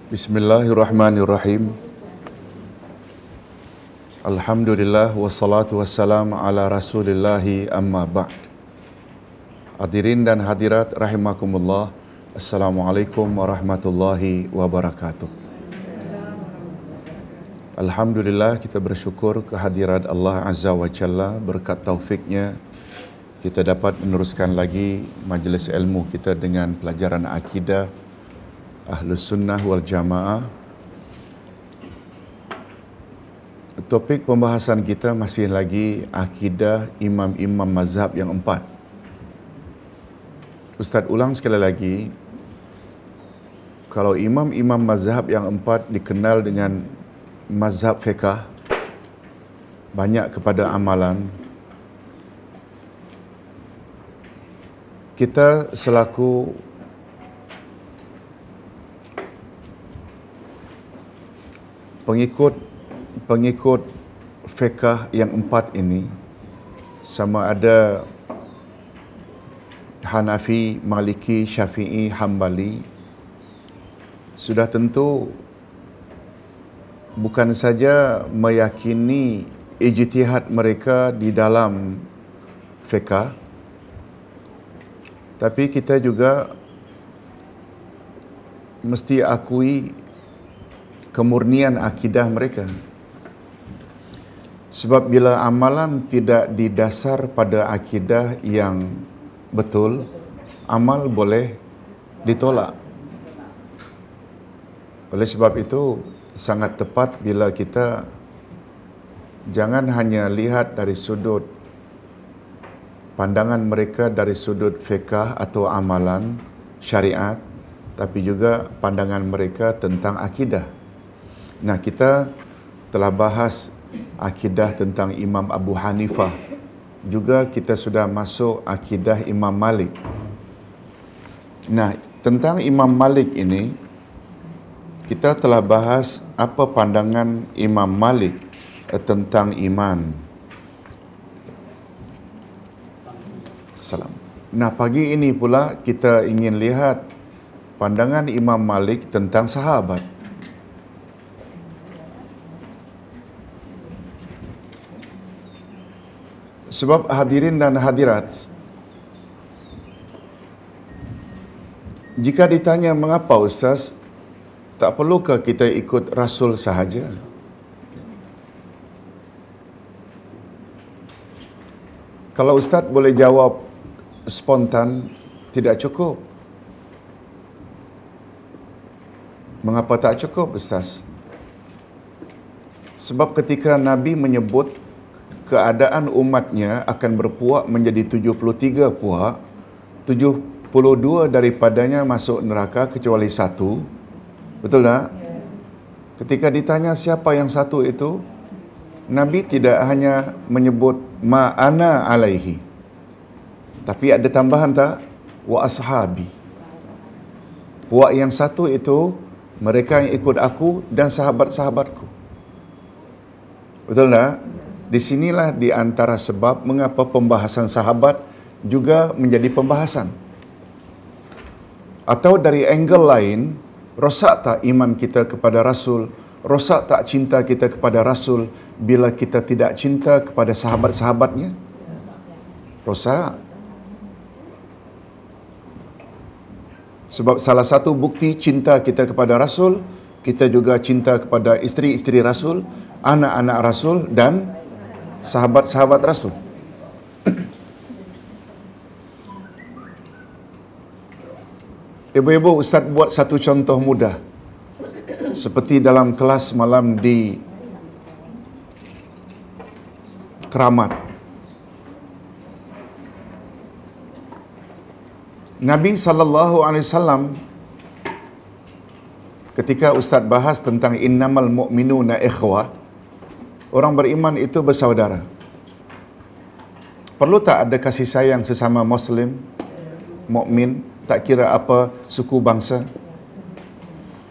Bismillahirrahmanirrahim. Alhamdulillah wassalatu wassalam ala Rasulillahi amma ba'd. Hadirin dan hadirat rahimakumullah. Assalamualaikum warahmatullahi wabarakatuh. Alhamdulillah, kita bersyukur kehadirat Allah Azza wa Jalla. Berkat taufiknya kita dapat meneruskan lagi majlis ilmu kita dengan pelajaran akidah Ahlus Sunnah wal Jamaah. Topik pembahasan kita masih lagi akidah imam-imam mazhab yang 4. Ustaz ulang sekali lagi, kalau imam-imam mazhab yang 4 dikenal dengan mazhab fiqh, banyak kepada amalan, kita selaku pengikut fiqh yang 4 ini, sama ada Hanafi, Maliki, Syafi'i, Hambali, sudah tentu bukan saja meyakini ijtihad mereka di dalam fiqh, tapi kita juga mesti akui kemurnian akidah mereka. Sebab bila amalan tidak didasar pada akidah yang betul, amal boleh ditolak. Oleh sebab itu, sangat tepat bila kita jangan hanya lihat dari sudut pandangan mereka dari sudut fiqh atau amalan syariat, tapi juga pandangan mereka tentang akidah. Nah, kita telah bahas akidah tentang Imam Abu Hanifah. Juga kita sudah masuk akidah Imam Malik. Nah, tentang Imam Malik ini, kita telah bahas apa pandangan Imam Malik tentang iman. Salam. Nah, pagi ini pula kita ingin lihat pandangan Imam Malik tentang sahabat. Sebab hadirin dan hadirat, jika ditanya mengapa Ustaz, tak perlukah kita ikut Rasul sahaja? Kalau Ustaz boleh jawab spontan, tidak cukup. Mengapa tak cukup Ustaz? Sebab ketika Nabi menyebut keadaan umatnya akan berpuak menjadi 73 puak, 72 daripadanya masuk neraka kecuali 1. Betul tak? Ketika ditanya siapa yang 1 itu, Nabi tidak hanya menyebut ma'ana alaihi, tapi ada tambahan tak? Wa ashabi. Puak yang 1 itu mereka yang ikut aku dan sahabat-sahabatku. Betul tak? Di sinilah di antara sebab mengapa pembahasan sahabat juga menjadi pembahasan. Atau dari angle lain, rosak tak iman kita kepada Rasul? Rosak tak cinta kita kepada Rasul bila kita tidak cinta kepada sahabat-sahabatnya? Rosak. Sebab salah satu bukti cinta kita kepada Rasul, kita juga cinta kepada isteri-isteri Rasul, anak-anak Rasul dan sahabat-sahabat Rasul. Ibu-ibu, Ustaz buat satu contoh mudah. Seperti dalam kelas malam di Keramat. Nabi SAW, ketika Ustaz bahas tentang innamal mu'minuna ikhwah, orang beriman itu bersaudara. Perlu tak ada kasih sayang sesama Muslim, mukmin, tak kira apa suku bangsa?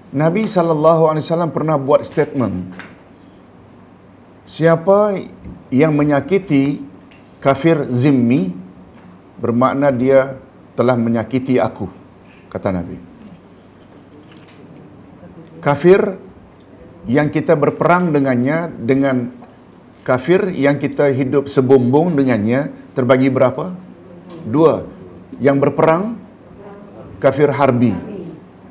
Nabi SAW pernah buat statement, siapa yang menyakiti kafir zimmi, bermakna dia telah menyakiti aku, kata Nabi. Kafir yang kita berperang dengannya dengan kafir yang kita hidup sebumbung dengannya terbagi berapa? 2. Yang berperang kafir harbi.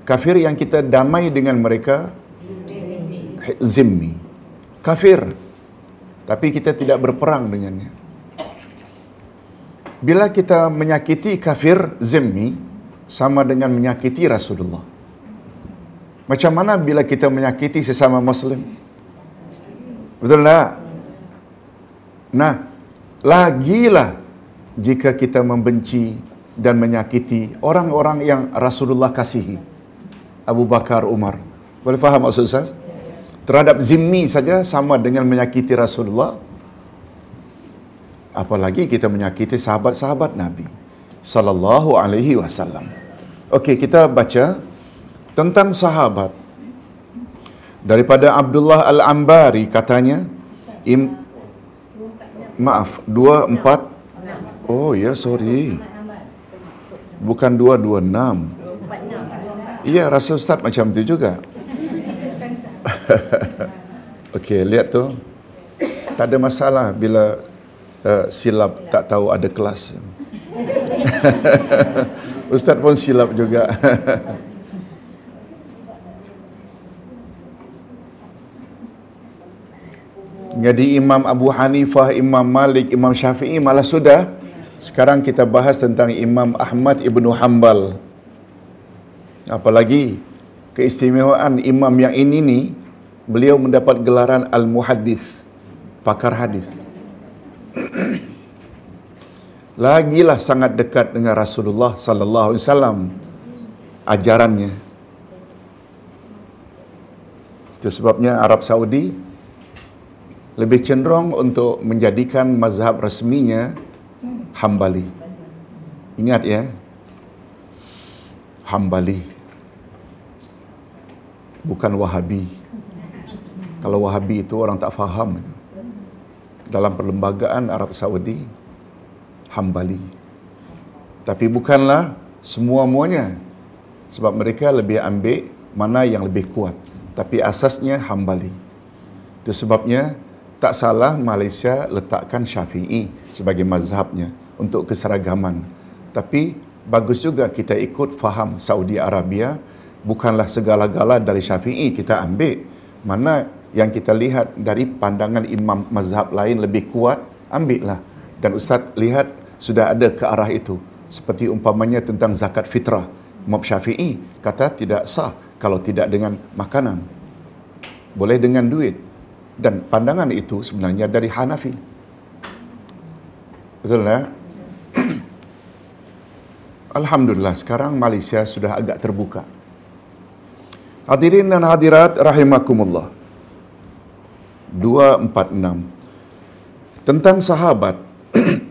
Kafir yang kita damai dengan mereka zimmi. Kafir tapi kita tidak berperang dengannya. Bila kita menyakiti kafir zimmi sama dengan menyakiti Rasulullah. Macam mana bila kita menyakiti sesama Muslim? Betul tak? Nah, lagilah jika kita membenci dan menyakiti orang-orang yang Rasulullah kasihi. Abu Bakar, Umar. Boleh faham maksud Ustaz? Terhadap zimmi saja sama dengan menyakiti Rasulullah. Apalagi kita menyakiti sahabat-sahabat Nabi sallallahu alaihi wasallam. Okey, kita baca tentang sahabat. Daripada Abdullah Al-Ambari katanya, maaf, 24. Oh ya, sorry. Bukan 226. Iya, rasa Ustaz macam tu juga. Okey, lihat tu. Tak ada masalah bila silap tak tahu ada kelas. Ustaz pun silap juga. Jadi Imam Abu Hanifah, Imam Malik, Imam Syafi'i malah sudah. Sekarang kita bahas tentang Imam Ahmad Ibnu Hanbal. Apalagi keistimewaan imam yang ini ni, beliau mendapat gelaran Al-Muhaddis, pakar hadis. Lagilah sangat dekat dengan Rasulullah sallallahu alaihi wasallam ajarannya. Itu sebabnya Arab Saudi lebih cenderung untuk menjadikan mazhab resminya Hambali. Ingat ya, Hambali, bukan Wahabi. Kalau Wahabi itu orang tak faham. Dalam perlembagaan Arab Saudi, Hambali. Tapi bukanlah semua-muanya. Sebab mereka lebih ambil mana yang lebih kuat. Tapi asasnya Hambali. Itu sebabnya tak salah Malaysia letakkan Syafi'i sebagai mazhabnya untuk keseragaman. Tapi bagus juga kita ikut faham Saudi Arabia. Bukanlah segala-gala dari Syafi'i kita ambil. Mana yang kita lihat dari pandangan imam mazhab lain lebih kuat, ambillah. Dan Ustaz lihat sudah ada ke arah itu. Seperti umpamanya tentang zakat fitrah. Imam Syafi'i kata tidak sah kalau tidak dengan makanan. Boleh dengan duit. Dan pandangan itu sebenarnya dari Hanafi. Betul tak? Alhamdulillah sekarang Malaysia sudah agak terbuka. Hadirin dan hadirat rahimakumullah. 246. Tentang sahabat.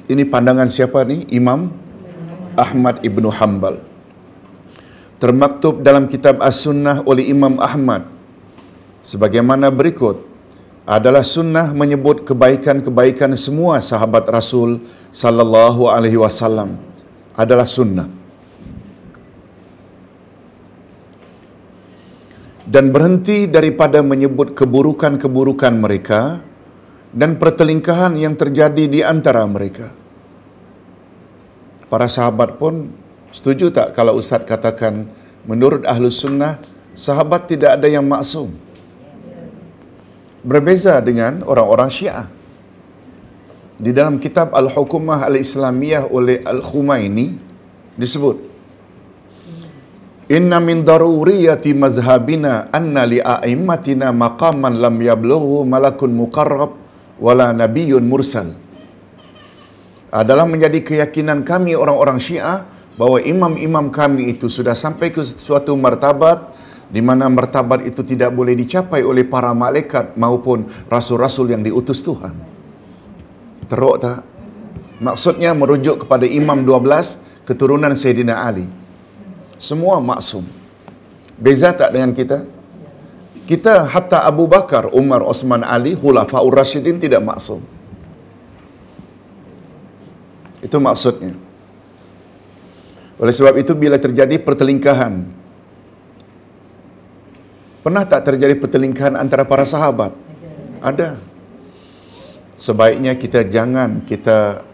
Ini pandangan siapa ni? Imam Ahmad Ibnu Hanbal. Termaktub dalam kitab As-Sunnah oleh Imam Ahmad sebagaimana berikut. Adalah sunnah menyebut kebaikan-kebaikan semua sahabat Rasul sallallahu alaihi wasallam. Adalah sunnah. Dan berhenti daripada menyebut keburukan-keburukan mereka dan pertelingkahan yang terjadi di antara mereka. Para sahabat pun setuju tak kalau Ustaz katakan menurut Ahlus Sunnah sahabat tidak ada yang maksum? Berbeza dengan orang-orang Syiah. Di dalam kitab Al-Hukumah Al-Islamiyah oleh Al-Khumaini disebut, Inna min daruriyati mazhabina anna li'a'immatina maqaman lam yablughu malakun muqarrab wala nabiyyun mursal. Adalah menjadi keyakinan kami orang-orang Syiah bahawa imam-imam kami itu sudah sampai ke suatu martabat di mana martabat itu tidak boleh dicapai oleh para malaikat maupun rasul-rasul yang diutus Tuhan. Teruk tak? Maksudnya merujuk kepada Imam 12 keturunan Sayyidina Ali. Semua maksum. Beza tak dengan kita? Kita hatta Abu Bakar, Umar, Osman, Ali, Khulafaur Rasyidin tidak maksum. Itu maksudnya. Oleh sebab itu bila terjadi pertelingkahan Pernah tak terjadi pertelingkahan antara para sahabat? Ada. Sebaiknya kita jangan kita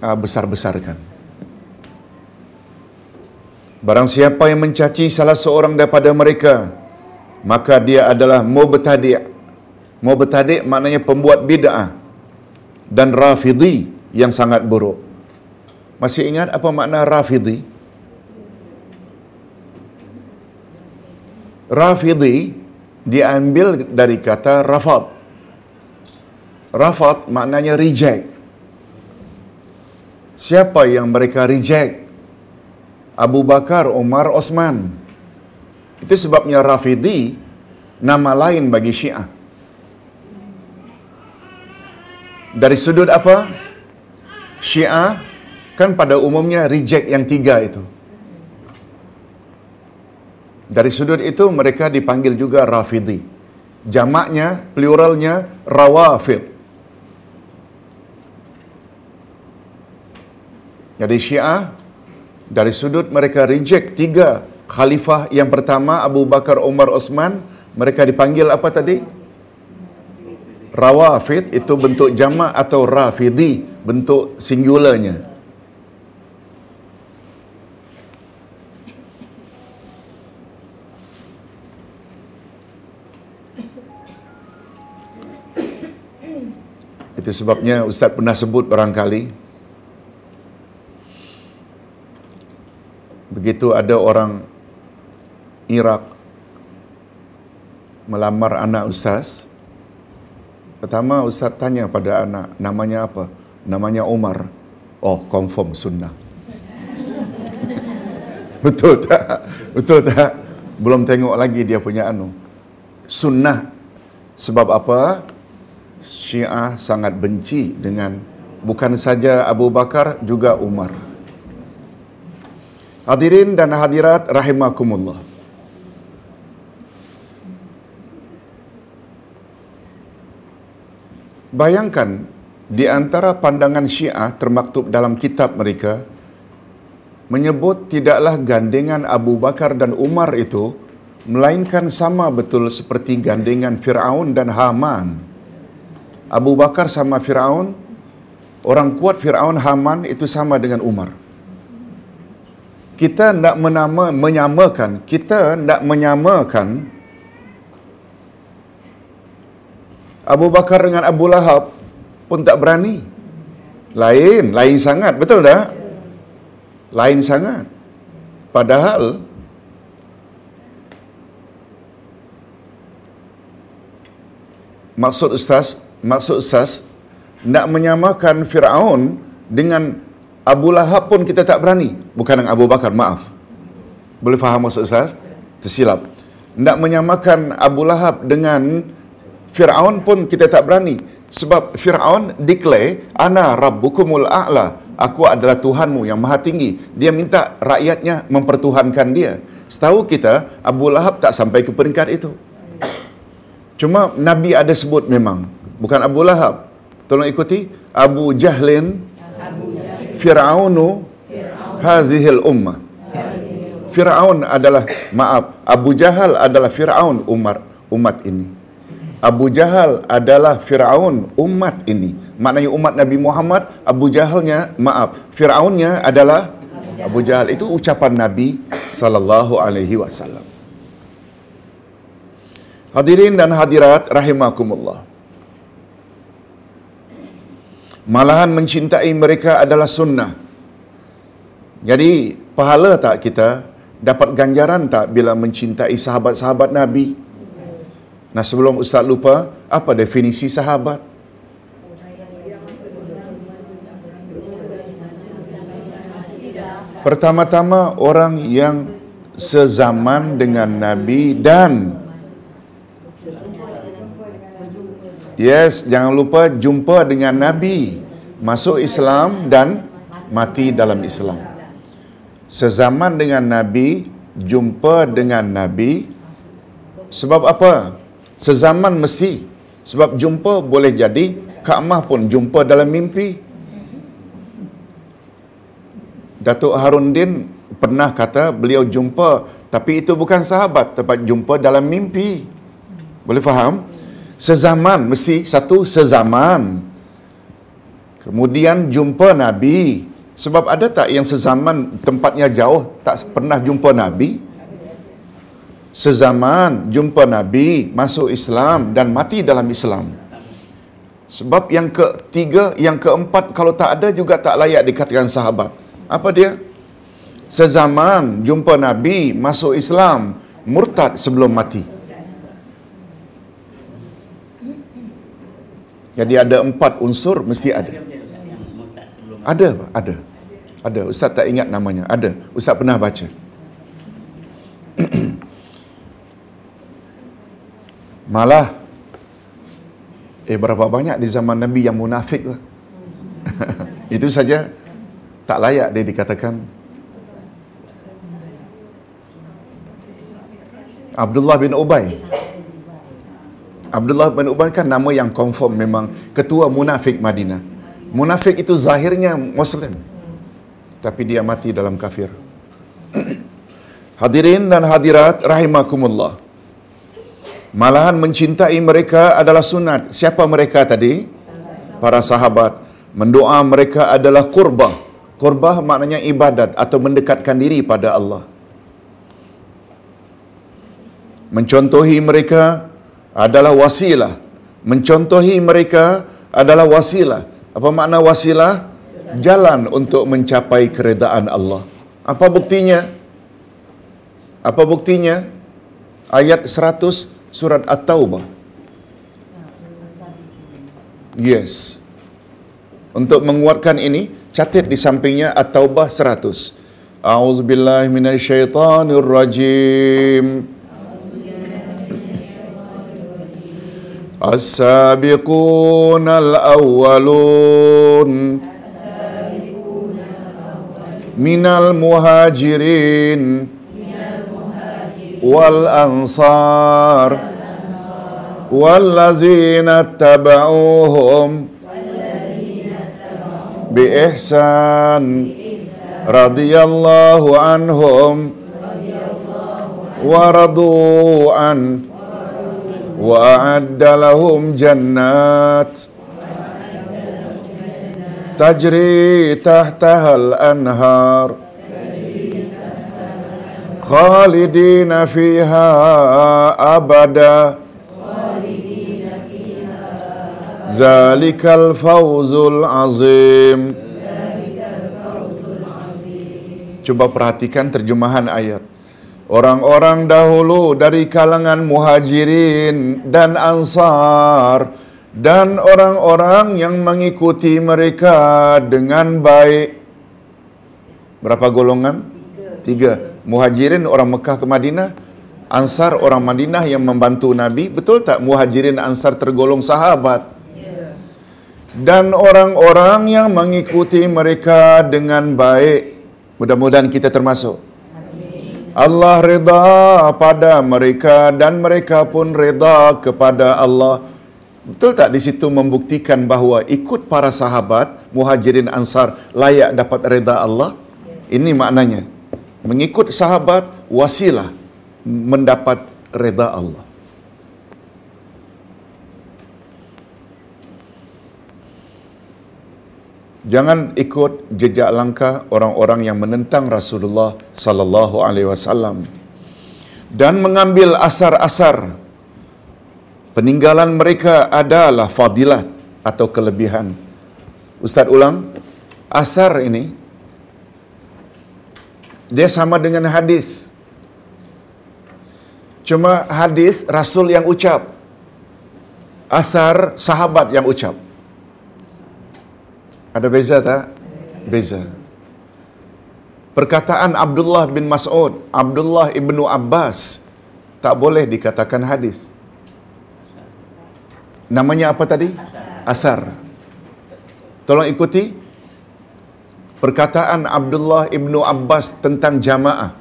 besar-besarkan. Barang siapa yang mencaci salah seorang daripada mereka, maka dia adalah mubtadi'. Mubtadi' maknanya pembuat bid'ah dan rafidhi yang sangat buruk. Masih ingat apa makna rafidhi? Rafidhi diambil dari kata rafad. Rafad maknanya reject. Siapa yang mereka reject? Abu Bakar, Umar, Osman. Itu sebabnya Rafidhi nama lain bagi Syiah. Dari sudut apa? Syiah kan pada umumnya reject yang tiga itu. Dari sudut itu mereka dipanggil juga Rafidhi. Jamaknya, pluralnya Rawafid. Jadi Syiah dari sudut mereka reject tiga khalifah yang pertama Abu Bakar, Umar, Osman, mereka dipanggil apa tadi? Rawafid, itu bentuk jamak, atau Rafidhi bentuk singularnya. Itu sebabnya Ustaz pernah sebut barangkali, begitu ada orang Iraq melamar anak Ustaz, pertama Ustaz tanya pada anak, namanya apa? Namanya Umar. Oh, confirm sunnah. Betul tak? Betul tak? Belum tengok lagi dia punya sunnah. Sebab apa? Syiah sangat benci dengan bukan saja Abu Bakar, juga Umar. Hadirin dan hadirat rahimakumullah. Bayangkan di antara pandangan Syiah termaktub dalam kitab mereka menyebut tidaklah gandengan Abu Bakar dan Umar itu melainkan sama betul seperti gandengan Firaun dan Haman. Abu Bakar sama Firaun, orang kuat Firaun, Haman itu sama dengan Umar. Kita nak menyamakan Abu Bakar dengan Abu Lahab pun tak berani. Lain sangat, betul tak? Lain sangat. Padahal maksud Ustaz nak menyamakan Firaun dengan Abu Lahab pun kita tak berani. Bukan dengan Abu Bakar, maaf. Boleh faham maksud Ustaz? Tersilap. Nak menyamakan Abu Lahab dengan Firaun pun kita tak berani. Sebab Firaun declare, Ana Rabbukumul A'la. Aku adalah Tuhanmu yang maha tinggi. Dia minta rakyatnya mempertuhankan dia. Setahu kita, Abu Lahab tak sampai ke peringkat itu. Cuma Nabi ada sebut memang. Bukan Abu Lahab. Tolong ikuti. Abu Jahlin Fir'aunu hazihil ummah. Fir'aun adalah, Abu Jahal adalah Fir'aun umat ini. Abu Jahal adalah Fir'aun umat ini. Maknanya umat Nabi Muhammad, Abu Jahalnya, Fir'aunnya adalah Abu Jahal. Itu ucapan Nabi sallallahu alaihi wasallam. Hadirin dan hadirat rahimakumullah. Malahan mencintai mereka adalah sunnah. Jadi, pahala tak kita? Dapat ganjaran tak bila mencintai sahabat-sahabat Nabi? Nah, sebelum Ustaz lupa, apa definisi sahabat? Pertama-tama, orang yang sezaman dengan Nabi dan jangan lupa jumpa dengan Nabi, masuk Islam dan mati dalam Islam. Sezaman dengan Nabi, jumpa dengan Nabi. Sebab apa? Sezaman mesti. Sebab jumpa boleh jadi Ka'mah pun jumpa dalam mimpi. Datuk Harundin pernah kata beliau jumpa, tapi itu bukan sahabat, tapi jumpa dalam mimpi. Boleh faham? Sezaman, mesti satu sezaman. Kemudian jumpa Nabi. Sebab ada tak yang sezaman tempatnya jauh tak pernah jumpa Nabi? Sezaman jumpa Nabi, masuk Islam dan mati dalam Islam. Sebab yang ketiga, yang keempat kalau tak ada juga tak layak dikatakan sahabat. Apa dia? Sezaman jumpa Nabi, masuk Islam, murtad sebelum mati. Jadi ada 4 unsur mesti ada. Ada, ada. Ada. Ustaz tak ingat namanya. Ada. Ustaz pernah baca. Malah berapa banyak di zaman Nabi yang munafik lah. Itu saja tak layak dia dikatakan. Abdullah bin Ubay. Abdullah bin Ubay kan nama yang confirm memang ketua munafik Madinah. Munafik itu zahirnya Muslim, tapi dia mati dalam kafir. Hadirin dan hadirat rahimakumullah. Malahan mencintai mereka adalah sunat. Siapa mereka tadi? Para sahabat. Mendoa mereka adalah qurbah. Qurbah maknanya ibadat atau mendekatkan diri pada Allah. Mencontohi mereka adalah wasilah. Mencontohi mereka adalah wasilah. Apa makna wasilah? Jalan untuk mencapai keredaan Allah. Apa buktinya? Apa buktinya? Ayat 100 surat At-Taubah. Yes. Untuk menguatkan ini, catat di sampingnya At-Taubah 100. A'udzubillahi minasyaitonirrajim. As-sabiqunal awwalun minal muhajirin wal ansar walladzina tabauhum bi ihsan radhiyallahu anhum wa radu an wa a'adda lahum jannat tajri tahtahal anhar khalidina fiha abada zalikal fawzul azim. Coba perhatikan terjemahan ayat. Orang-orang dahulu dari kalangan muhajirin dan ansar dan orang-orang yang mengikuti mereka dengan baik. Berapa golongan? 3. Muhajirin orang Mekah ke Madinah, Ansar orang Madinah yang membantu Nabi. Betul tak muhajirin Ansar tergolong sahabat? Dan orang-orang yang mengikuti mereka dengan baik. Mudah-mudahan kita termasuk. Allah reda pada mereka dan mereka pun reda kepada Allah. Betul tak di situ membuktikan bahawa ikut para sahabat muhajirin Ansar layak dapat reda Allah? Ini maknanya. Mengikut sahabat wasilah mendapat reda Allah. Jangan ikut jejak langkah orang-orang yang menentang Rasulullah sallallahu alaihi wasallam dan mengambil asar-asar peninggalan mereka adalah fadilat atau kelebihan. Ustaz ulang, asar ini dia sama dengan hadis. Cuma hadis Rasul yang ucap, asar sahabat yang ucap. Ada beza tak? Beza. Perkataan Abdullah bin Mas'ud, Abdullah ibnu Abbas tak boleh dikatakan hadis. Namanya apa tadi? Asar. Tolong ikuti. Perkataan Abdullah ibnu Abbas tentang jamaah.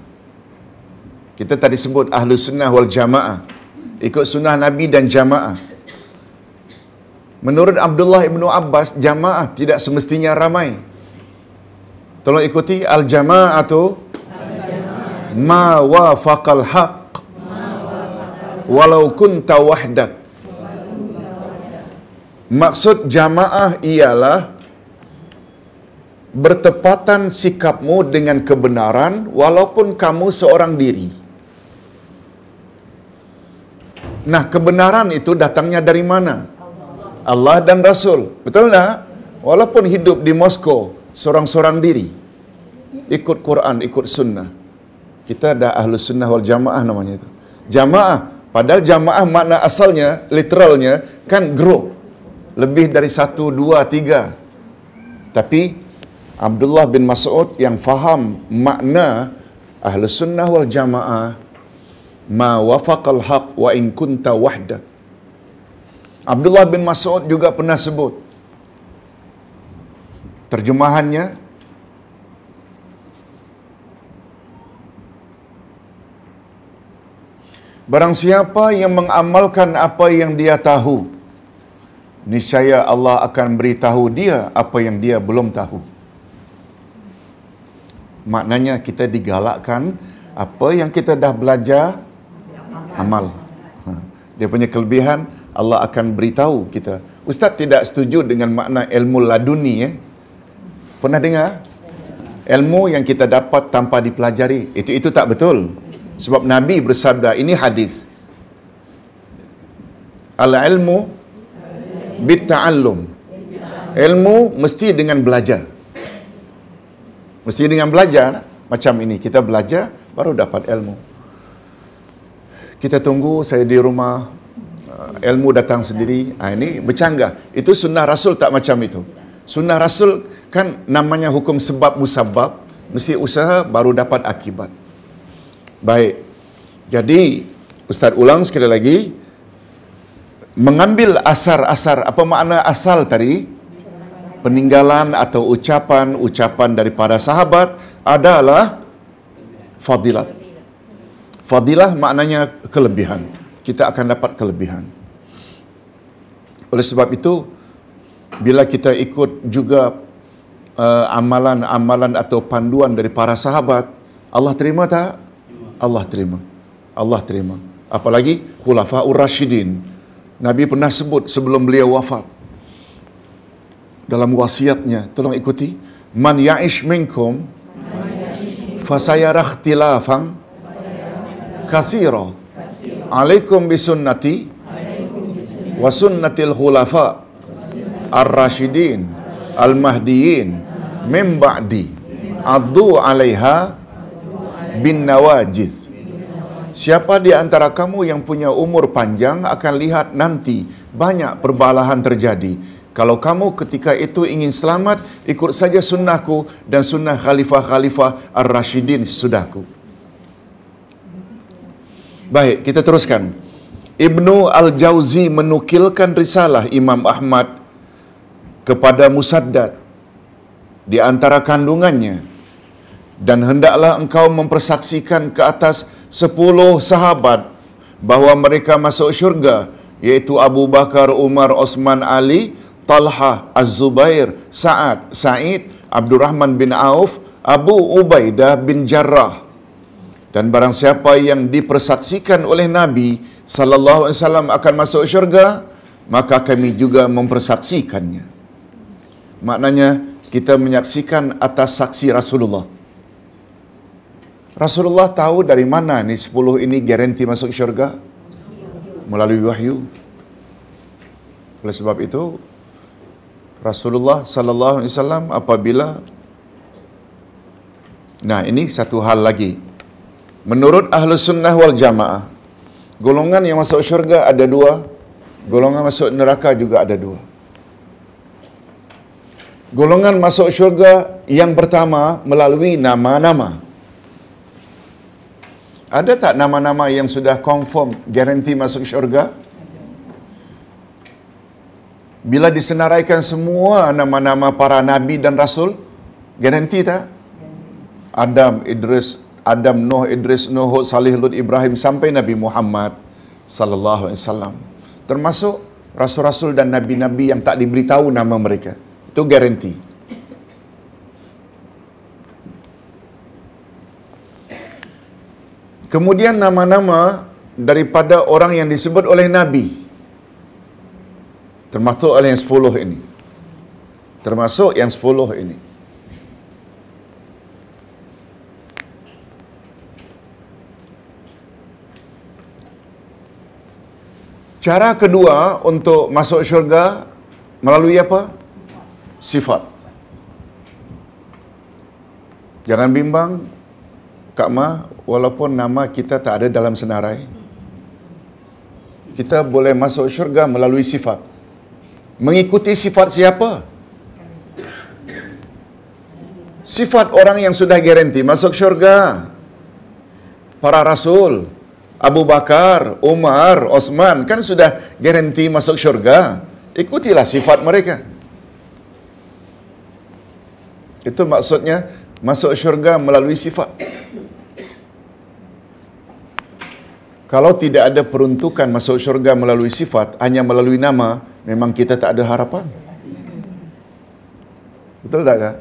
Kita tadi sebut ahlu sunnah wal jamaah. Ikut sunnah Nabi dan jamaah. Menurut Abdullah ibnu Abbas, jamaah tidak semestinya ramai. Tolong ikuti. Al-jama'atu ma wafaqal haq walau kunta wahdak. Maksud jamaah ialah bertepatan sikapmu dengan kebenaran walaupun kamu seorang diri. Nah, kebenaran itu datangnya dari mana? Allah dan Rasul. Betul tak? Walaupun hidup di Moskow seorang-seorang diri, ikut Quran, ikut sunnah. Kita ada Ahlus Sunnah wal Jamaah namanya itu. Jamaah, padahal jamaah makna asalnya, literalnya kan grup. Lebih dari 1, 2, 3. Tapi Abdullah bin Mas'ud yang faham makna Ahlus Sunnah wal Jamaah, ma wafaqal haq wa in kunta wahdak. Abdullah bin Mas'ud juga pernah sebut, terjemahannya, barang siapa yang mengamalkan apa yang dia tahu, niscaya Allah akan beritahu dia apa yang dia belum tahu. Maknanya kita digalakkan apa yang kita dah belajar, amal. Dia punya kelebihan, Allah akan beritahu kita. Ustaz tidak setuju dengan makna ilmu laduni. Pernah dengar? Ilmu yang kita dapat tanpa dipelajari. Itu tak betul. Sebab Nabi bersabda, ini hadis. Al-ilmu bitta'allum. Ilmu mesti dengan belajar. Mesti dengan belajar. Macam ini, kita belajar, baru dapat ilmu. Kita tunggu, saya di rumah, ilmu datang sendiri. Ini bercanggah. Itu sunnah Rasul tak macam itu. Sunnah Rasul kan namanya hukum sebab musabab. Mesti usaha, baru dapat akibat. Baik. Jadi, Ustaz ulang sekali lagi. Mengambil asar-asar, apa makna asal tadi? Peninggalan atau ucapan dari para sahabat adalah fadilat. Fadilah maknanya kelebihan. Kita akan dapat kelebihan. Oleh sebab itu, bila kita ikut juga amalan-amalan atau panduan dari para sahabat, Allah terima tak? Allah terima. Allah terima. Apalagi Khulafaur Rasyidin. Nabi pernah sebut sebelum beliau wafat, dalam wasiatnya, tolong ikuti, man ya'ish minkum fasayara ikhtilafan katsira alaikum bisunnati wa sunnatil khulafa ar-rasyidin al-mahdiyin min ba'di addu 'alaiha bin nawajiz. Siapa di antara kamu yang punya umur panjang akan lihat nanti banyak perbalahan terjadi. Kalau kamu ketika itu ingin selamat, ikut saja sunnahku dan sunnah khalifah-khalifah ar-rasyidin sesudahku. Baik, kita teruskan. Ibnu Al-Jauzi menukilkan risalah Imam Ahmad kepada Musaddad di antara kandungannya, dan hendaklah engkau mempersaksikan ke atas 10 sahabat bahawa mereka masuk syurga, iaitu Abu Bakar, Umar, Osman, Ali, Talha, Az-Zubair, Sa'ad, Sa'id, Abdurrahman bin Auf, Abu Ubaidah bin Jarrah. Dan barang siapa yang dipersaksikan oleh Nabi sallallahu alaihi wasallam akan masuk syurga, maka kami juga mempersaksikannya. Maknanya kita menyaksikan atas saksi Rasulullah. Rasulullah tahu dari mana ni 10 ini garanti masuk syurga? Melalui wahyu. Oleh sebab itu, Rasulullah sallallahu alaihi wasallam apabila, nah ini satu hal lagi. Menurut Ahlus Sunnah wal Jamaah, golongan yang masuk syurga ada 2, golongan masuk neraka juga ada 2. Golongan masuk syurga yang pertama melalui nama-nama. Ada tak nama-nama yang sudah confirm garanti masuk syurga? Bila disenaraikan semua nama-nama para nabi dan rasul, garanti tak? Adam, Nuh, Idris, Nuh, Hud, Salih, Lut, Ibrahim sampai Nabi Muhammad sallallahu alaihi wasallam. Termasuk rasul-rasul dan nabi-nabi yang tak diberitahu nama mereka. Itu garanti. Kemudian nama-nama daripada orang yang disebut oleh Nabi. Termasuk oleh yang 10 ini. Termasuk yang 10 ini. Cara kedua untuk masuk syurga melalui apa? Sifat. Jangan bimbang, Kak Ma, walaupun nama kita tak ada dalam senarai, kita boleh masuk syurga melalui sifat. Mengikuti sifat siapa? Sifat orang yang sudah garanti masuk syurga. Para Rasul, Abu Bakar, Umar, Osman, kan sudah garanti masuk syurga. Ikutilah sifat mereka. Itu maksudnya masuk syurga melalui sifat. Kalau tidak ada peruntukan masuk syurga melalui sifat, hanya melalui nama, memang kita tak ada harapan. Betul tak, Kak?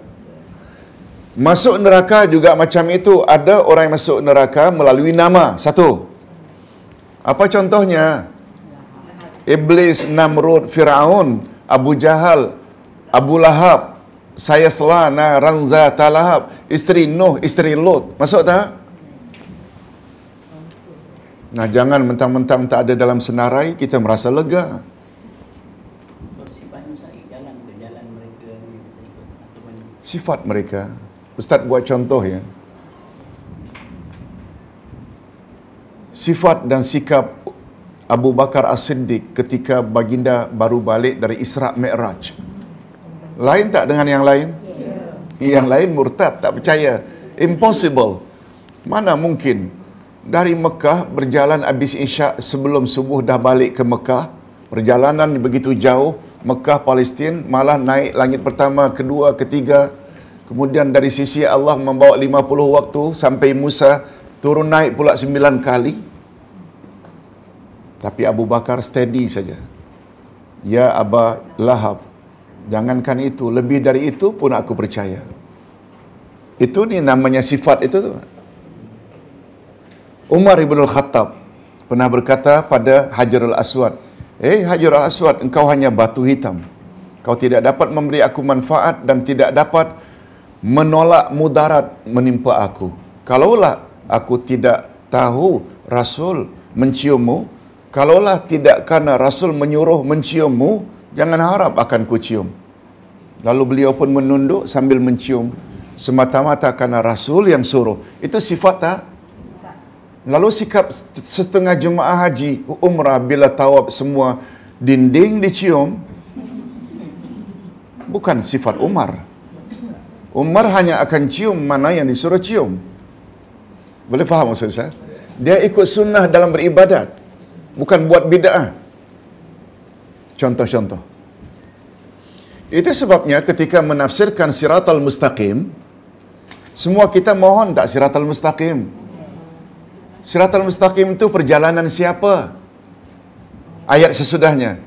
Masuk neraka juga macam itu. Ada orang yang masuk neraka melalui nama. Satu. Apa contohnya? Iblis, Namrud, Fir'aun, Abu Jahal, Abu Lahab, saya selana, Ranza, Talahab, isteri Nuh, isteri Lot. Masuk tak? Nah, jangan mentang-mentang tak ada dalam senarai, kita merasa lega. Sifat mereka. Ustaz buat contoh ya. Sifat dan sikap Abu Bakar As-Siddiq ketika baginda baru balik dari Isra' Mi'raj. Lain tak dengan yang lain? Yang lain murtad, tak percaya. Impossible. Mana mungkin? Dari Mekah berjalan habis Isyak, sebelum subuh dah balik ke Mekah. Perjalanan begitu jauh, Mekah, Palestin, malah naik langit pertama, kedua, ketiga. Kemudian dari sisi Allah membawa 50 waktu sampai Musa turun naik pula 9 kali. Tapi Abu Bakar steady saja. Ya Aba Lahab, jangankan itu, lebih dari itu pun aku percaya. Itu ni namanya sifat itu tu. Umar ibn al-Khattab pernah berkata pada Hajarul Aswad, Hajarul Aswad, engkau hanya batu hitam. Kau tidak dapat memberi aku manfaat dan tidak dapat menolak mudarat menimpa aku. Kalaulah aku tidak tahu Rasul menciummu, kalaulah tidak karena Rasul menyuruh menciummu, jangan harap akan ku cium. Lalu beliau pun menunduk sambil mencium, semata-mata karena Rasul yang suruh. Itu sifat tak? Lalu sikap setengah jemaah haji umrah bila tawaf semua dinding dicium, bukan sifat Umar. Umar hanya akan cium mana yang disuruh cium. Boleh faham maksud saya? Dia ikut sunnah dalam beribadat, bukan buat bid'ah. Contoh-contoh. Itu sebabnya ketika menafsirkan Siratal Mustaqim, semua kita mohon tak Siratal Mustaqim? Siratal Mustaqim itu perjalanan siapa? Ayat sesudahnya.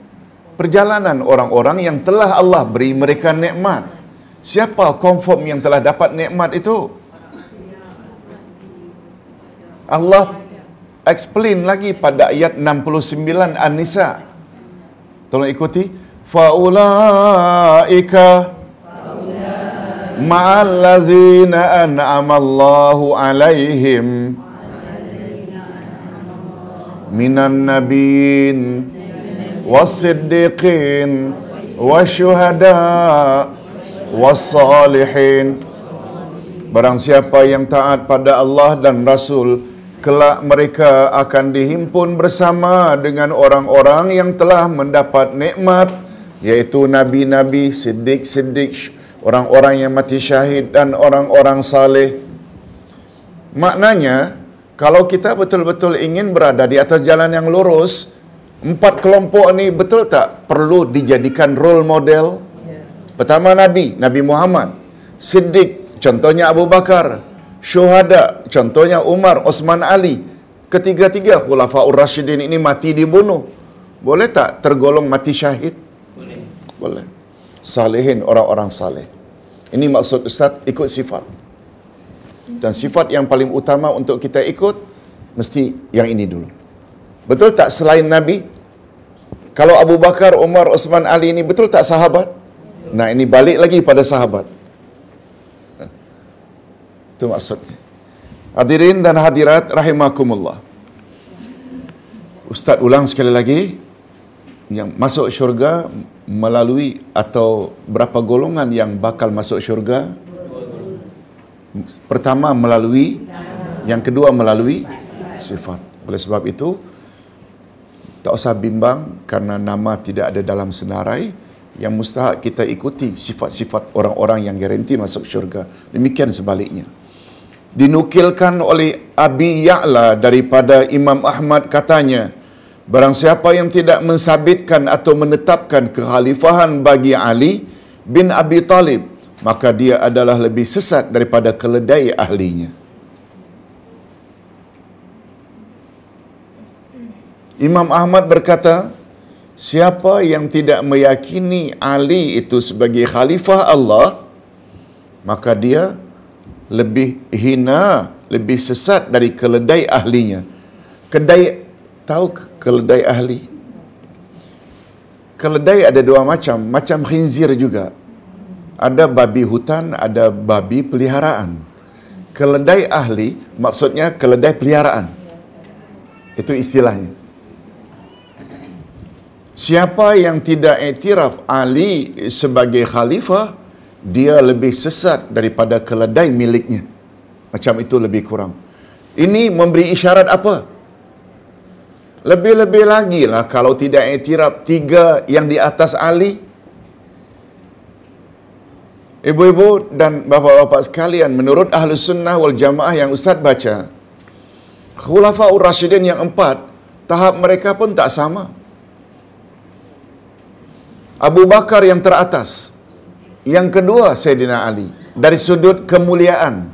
Perjalanan orang-orang yang telah Allah beri mereka nikmat. Siapa confirm yang telah dapat nikmat itu? Allah explain lagi pada ayat 69 An-Nisa. Tolong ikuti. Faulaika ma'al ladzina an'amallahu alaihim minan nabiyyin was-siddiqin wasyuhada was-salihin. Barang siapa yang taat pada Allah dan Rasul, kelak mereka akan dihimpun bersama dengan orang-orang yang telah mendapat nikmat, yaitu nabi-nabi, siddiq-siddiq, orang-orang yang mati syahid dan orang-orang saleh. Maknanya, kalau kita betul-betul ingin berada di atas jalan yang lurus, 4 kelompok ni betul tak perlu dijadikan role model? Pertama Nabi Muhammad. Siddiq, contohnya Abu Bakar. Syuhada, contohnya Umar, Osman, Ali. Ketiga-tiga Khulafaur Rasyidin ini mati dibunuh. Boleh tak tergolong mati syahid? Boleh. Boleh. Salihin, orang-orang saleh. Ini maksud Ustaz, ikut sifat. Dan sifat yang paling utama untuk kita ikut, mesti yang ini dulu. Betul tak selain Nabi? Kalau Abu Bakar, Umar, Osman, Ali ini betul tak sahabat? Nah, ini balik lagi pada sahabat. Itu maksudnya. Hadirin dan hadirat rahimakumullah. Ustaz ulang sekali lagi, yang masuk syurga melalui atau berapa golongan yang bakal masuk syurga? Pertama melalui, yang kedua melalui sifat. Oleh sebab itu, tak usah bimbang karena nama tidak ada dalam senarai. Yang mustahak kita ikuti sifat-sifat orang-orang yang garanti masuk syurga. Demikian sebaliknya. Dinukilkan oleh Abi Ya'la daripada Imam Ahmad katanya, barang siapa yang tidak mensabitkan atau menetapkan kekhalifahan bagi Ali bin Abi Talib, maka dia adalah lebih sesat daripada keledai ahlinya. Imam Ahmad berkata, siapa yang tidak meyakini Ali itu sebagai khalifah Allah, maka dia lebih hina, lebih sesat dari keledai ahlinya. Kedai, tahu keledai ahli? Keledai ada dua macam, macam khinzir juga. Ada babi hutan, ada babi peliharaan. Keledai ahli maksudnya keledai peliharaan. Itu istilahnya. Siapa yang tidak iktiraf Ali sebagai khalifah, dia lebih sesat daripada keledai miliknya. Macam itu lebih kurang. Ini memberi isyarat apa? Lebih-lebih lagi lah kalau tidak iktiraf tiga yang di atas Ali. Ibu-ibu dan bapa-bapa sekalian, menurut Ahlus Sunnah wal Jamaah yang Ustaz baca, Khulafaur Rasyidin yang 4, tahap mereka pun tak sama. Abu Bakar yang teratas. Yang kedua Sayyidina Ali. Dari sudut kemuliaan,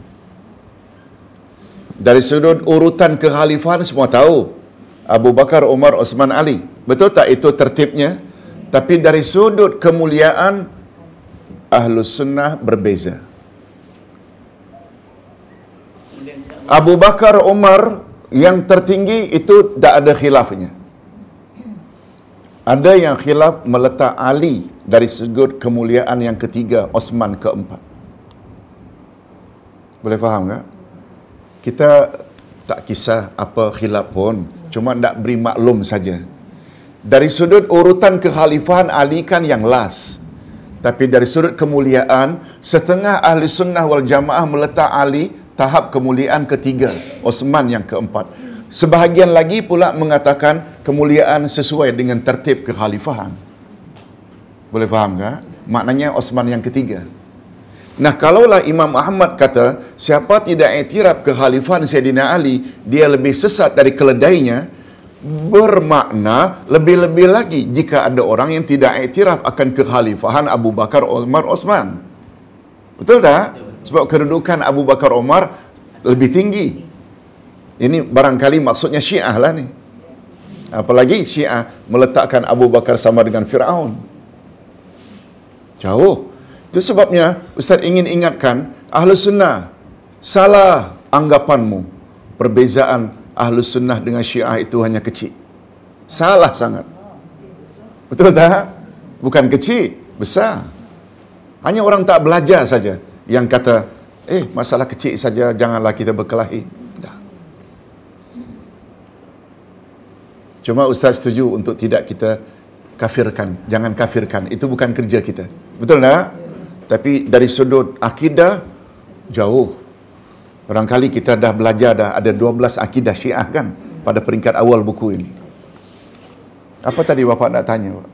dari sudut urutan kekhalifahan semua tahu Abu Bakar, Umar, Osman, Ali. Betul tak itu tertibnya? Tapi dari sudut kemuliaan Ahlus Sunnah berbeza. Abu Bakar, Umar yang tertinggi itu tak ada khilafnya. Ada yang khilaf meletak Ali dari sudut kemuliaan yang ketiga, Osman keempat. Boleh faham tak? Kita tak kisah apa khilaf pun, cuma nak beri maklum saja. Dari sudut urutan kekhalifahan Ali kan yang last. Tapi dari sudut kemuliaan, setengah ahli sunnah wal jamaah meletak Ali tahap kemuliaan ketiga, Osman yang keempat. Sebahagian lagi pula mengatakan kemuliaan sesuai dengan tertib kekhalifahan. Boleh faham tak? Maknanya Osman yang ketiga. Nah, kalaulah Imam Ahmad kata, siapa tidak iktiraf kekhalifahan Sayyidina Ali, dia lebih sesat dari keledainya, bermakna lebih-lebih lagi jika ada orang yang tidak iktiraf akan kekhalifahan Abu Bakar, Umar, Osman. Betul tak? Sebab kedudukan Abu Bakar, Umar lebih tinggi. Ini barangkali maksudnya Syiah lah ni. Apalagi Syiah meletakkan Abu Bakar sama dengan Fir'aun. Jauh. Itu sebabnya Ustaz ingin ingatkan, Ahlus Sunnah, salah anggapanmu. Perbezaan Ahlus Sunnah dengan Syiah itu hanya kecil. Salah sangat. Betul tak? Bukan kecil, besar. Hanya orang tak belajar saja yang kata, masalah kecil saja, janganlah kita berkelahi. Cuma Ustaz setuju untuk tidak kita kafirkan. Jangan kafirkan. Itu bukan kerja kita. Betul tak? Tapi dari sudut akidah, jauh. Barangkali kita dah belajar dah ada 12 akidah Syiah kan? Pada peringkat awal buku ini. Apa tadi Bapak nak tanya? Pak?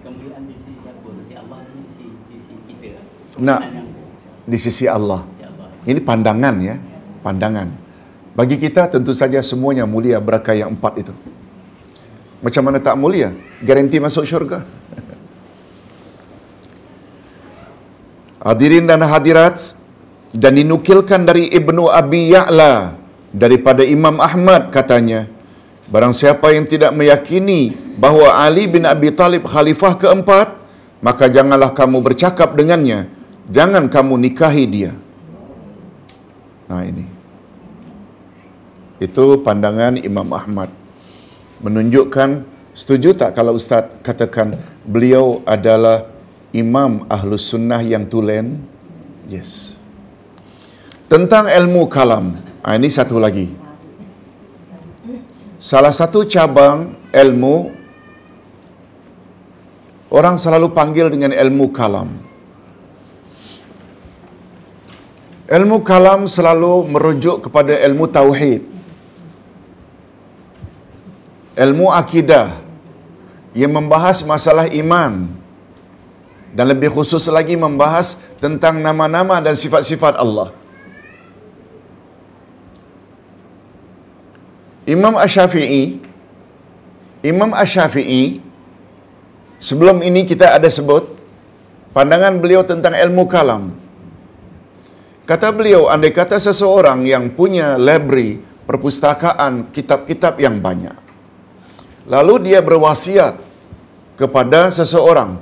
Kemuliaan di sisi siapa? Di sisi Allah, di sisi kita. Nak, di sisi Allah. Ini pandangan ya. Pandangan. Bagi kita tentu saja semuanya mulia berakal yang 4 itu. Macam mana tak mulia? Garanti masuk syurga. Hadirin dan hadirat, dan dinukilkan dari Ibnu Abi Ya'la daripada Imam Ahmad katanya, barang siapa yang tidak meyakini bahawa Ali bin Abi Talib khalifah keempat, maka janganlah kamu bercakap dengannya, jangan kamu nikahi dia. Nah ini. Itu pandangan Imam Ahmad. Menunjukkan, setuju tak kalau Ustaz katakan beliau adalah imam Ahlus Sunnah yang tulen? Yes. Tentang ilmu kalam, ini satu lagi. Salah satu cabang ilmu orang selalu panggil dengan ilmu kalam. Ilmu kalam selalu merujuk kepada ilmu tauhid, ilmu akidah yang membahas masalah iman dan lebih khusus lagi membahas tentang nama-nama dan sifat-sifat Allah. Imam Asy-Syafi'i sebelum ini kita ada sebut pandangan beliau tentang ilmu kalam. Kata beliau, andai kata seseorang yang punya library, perpustakaan, kitab-kitab yang banyak, lalu dia berwasiat kepada seseorang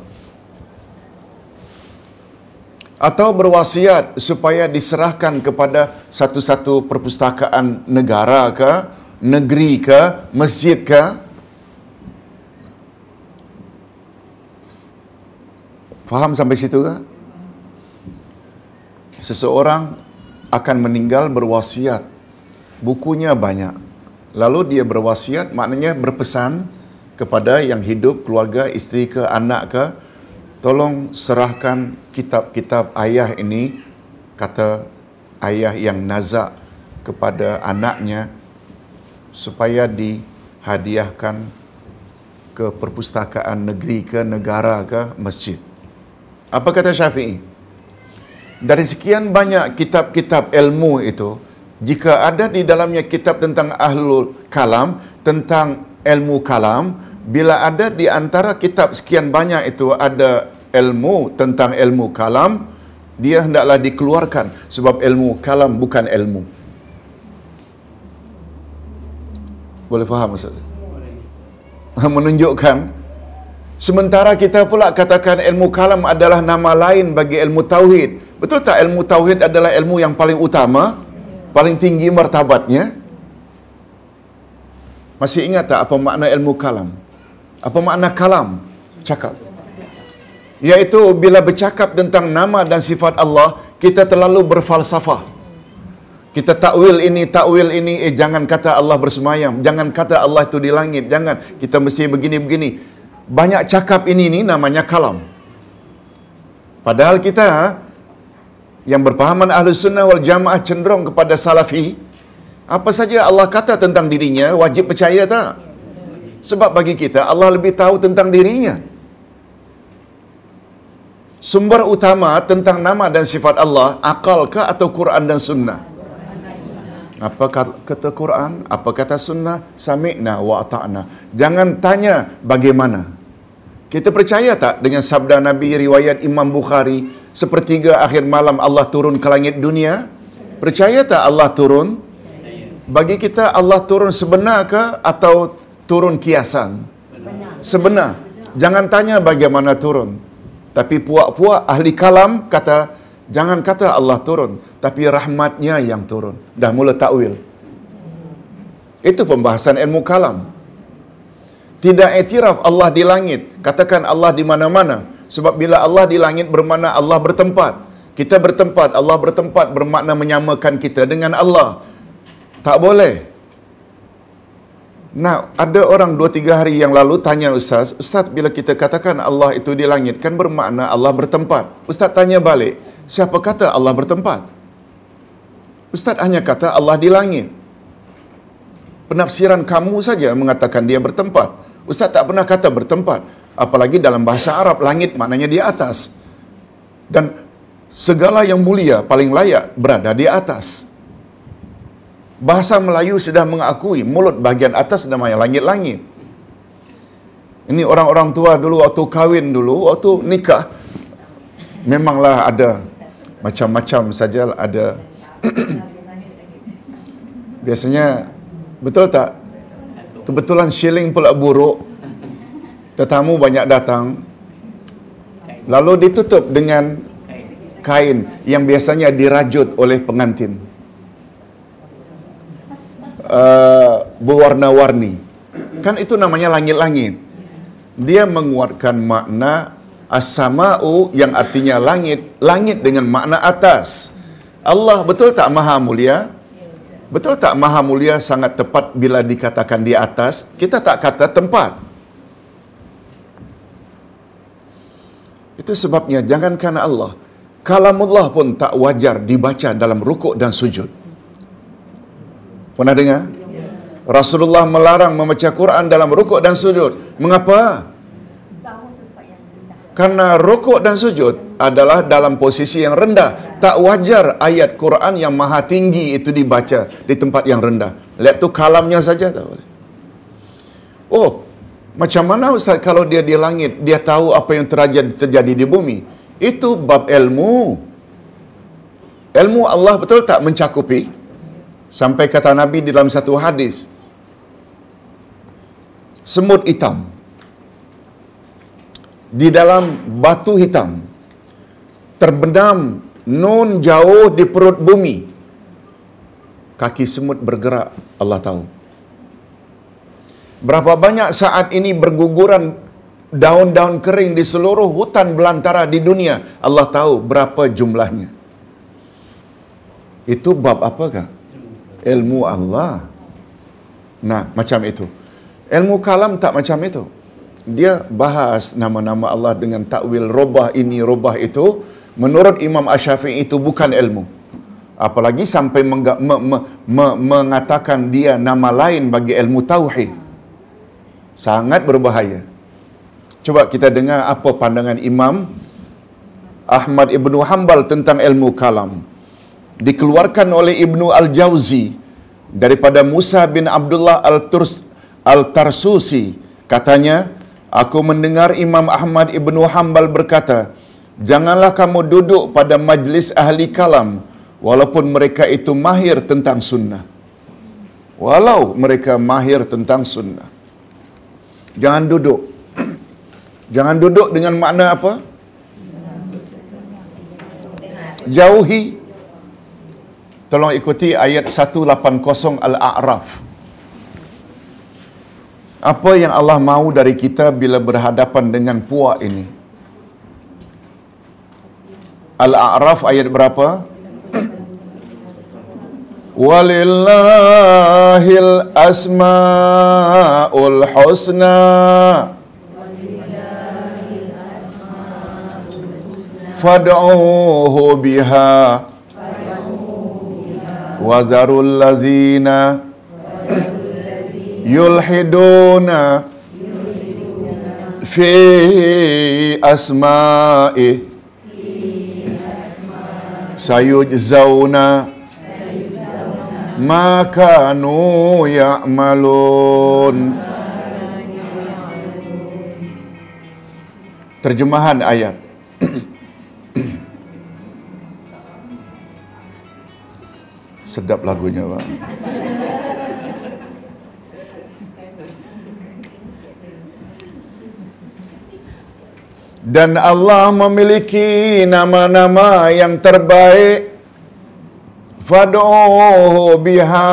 atau berwasiat supaya diserahkan kepada satu-satu perpustakaan negara ke, negeri ke, masjid ke, faham sampai situ ke? Seseorang akan meninggal berwasiat, bukunya banyak. Lalu dia berwasiat, maknanya berpesan kepada yang hidup, keluarga, isteri ke, anak ke, tolong serahkan kitab-kitab ayah ini, kata ayah yang nazak kepada anaknya, supaya dihadiahkan ke perpustakaan negeri ke, negara ke, masjid. Apa kata Syafi'i? Dari sekian banyak kitab-kitab ilmu itu, jika ada di dalamnya kitab tentang ahlul kalam, tentang ilmu kalam, bila ada di antara kitab sekian banyak itu ada ilmu tentang ilmu kalam, dia hendaklah dikeluarkan, sebab ilmu kalam bukan ilmu. Boleh faham Ustaz? Menunjukkan, sementara kita pula katakan ilmu kalam adalah nama lain bagi ilmu tauhid. Betul tak ilmu tauhid adalah ilmu yang paling utama, paling tinggi martabatnya? Masih ingat tak apa makna ilmu kalam? Apa makna kalam? Cakap. Iaitu bila bercakap tentang nama dan sifat Allah, kita terlalu berfalsafah. Kita takwil ini, jangan kata Allah bersemayam, jangan kata Allah itu di langit, jangan, kita mesti begini-begini. Banyak cakap ini namanya kalam. Padahal kita yang berpahaman Ahlus Sunnah wal Jamaah cenderung kepada Salafi, apa saja Allah kata tentang dirinya, wajib percaya tak? Sebab bagi kita, Allah lebih tahu tentang dirinya. Sumber utama tentang nama dan sifat Allah, akal ke atau Quran dan Sunnah? Apa kata Quran, apa kata Sunnah? Sami'na wa ata'na. Jangan tanya bagaimana. Kita percaya tak dengan sabda Nabi riwayat Imam Bukhari, sepertiga akhir malam Allah turun ke langit dunia? Percaya tak Allah turun? Bagi kita Allah turun sebenar ke atau turun kiasan? Sebenar. Jangan tanya bagaimana turun. Tapi puak-puak ahli kalam kata, jangan kata Allah turun, tapi rahmatnya yang turun. Dah mula takwil. Itu pembahasan ilmu kalam. Tidak iktiraf Allah di langit, katakan Allah di mana-mana. Sebab bila Allah di langit bermakna Allah bertempat. Kita bertempat, Allah bertempat bermakna menyamakan kita dengan Allah. Tak boleh. Nah, ada orang 2-3 hari yang lalu tanya Ustaz, bila kita katakan Allah itu di langit, kan bermakna Allah bertempat. Ustaz tanya balik, siapa kata Allah bertempat? Ustaz hanya kata Allah di langit. Penafsiran kamu saja mengatakan dia bertempat. Ustaz tak pernah kata bertempat. Apalagi dalam bahasa Arab, langit maknanya di atas. Dan segala yang mulia paling layak berada di atas. Bahasa Melayu sudah mengakui mulut bahagian atas namanya langit-langit. Ini orang-orang tua dulu waktu kahwin dulu, waktu nikah, memanglah ada macam-macam saja ada. Biasanya, betul tak? Kebetulan shilling pula buruk, tetamu banyak datang, lalu ditutup dengan kain yang biasanya dirajut oleh pengantin, berwarna-warni. Kan itu namanya langit-langit. Dia menguatkan makna as-sama'u yang artinya langit, langit dengan makna atas. Allah betul tak maha mulia? Betul tak maha mulia sangat tepat bila dikatakan di atas? Kita tak kata tempat. Itu sebabnya jangankan Allah, kalamullah pun tak wajar dibaca dalam rukuk dan sujud. Pernah dengar? Rasulullah melarang membaca Quran dalam rukuk dan sujud. Mengapa? Karena rukuk dan sujud adalah dalam posisi yang rendah. Tak wajar ayat Quran yang maha tinggi itu dibaca di tempat yang rendah. Lihat tu kalamnya saja tak boleh. Oh, macam mana Ustaz kalau dia di langit, dia tahu apa yang terjadi di bumi? Itu bab ilmu. Ilmu Allah betul tak mencakupi? Sampai kata Nabi di dalam satu hadis, semut hitam di dalam batu hitam terbenam nun jauh di perut bumi. Kaki semut bergerak, Allah tahu. Berapa banyak saat ini berguguran daun-daun kering di seluruh hutan belantara di dunia, Allah tahu berapa jumlahnya. Itu bab apakah? Ilmu Allah. Nah, macam itu. Ilmu kalam tak macam itu. Dia bahas nama-nama Allah dengan takwil robah ini, robah itu. Menurut Imam Asy-Syafi'i itu bukan ilmu. Apalagi sampai mengatakan dia nama lain bagi ilmu tauhid. Sangat berbahaya. Coba kita dengar apa pandangan Imam Ahmad Ibnu Hanbal tentang ilmu kalam. Dikeluarkan oleh Ibnu Al-Jauzi daripada Musa bin Abdullah Al-Tarsusi. Katanya, aku mendengar Imam Ahmad Ibnu Hanbal berkata, janganlah kamu duduk pada majlis ahli kalam walaupun mereka itu mahir tentang sunnah. Walau mereka mahir tentang sunnah. Jangan duduk. Jangan duduk dengan makna apa? Jauhi. Tolong ikuti ayat 180 Al-A'raf. Apa yang Allah mahu dari kita bila berhadapan dengan puak ini? Al-A'raf ayat berapa? Walillahil asma'ul husna fad'uhu biha wa zarul ladzina yulhiduna fi asma'ih sayujzauna ma kanu ya'malun. Terjemahan ayat. Sedap lagunya, Pak. Dan Allah memiliki nama-nama yang terbaik. Fad'uhu biha.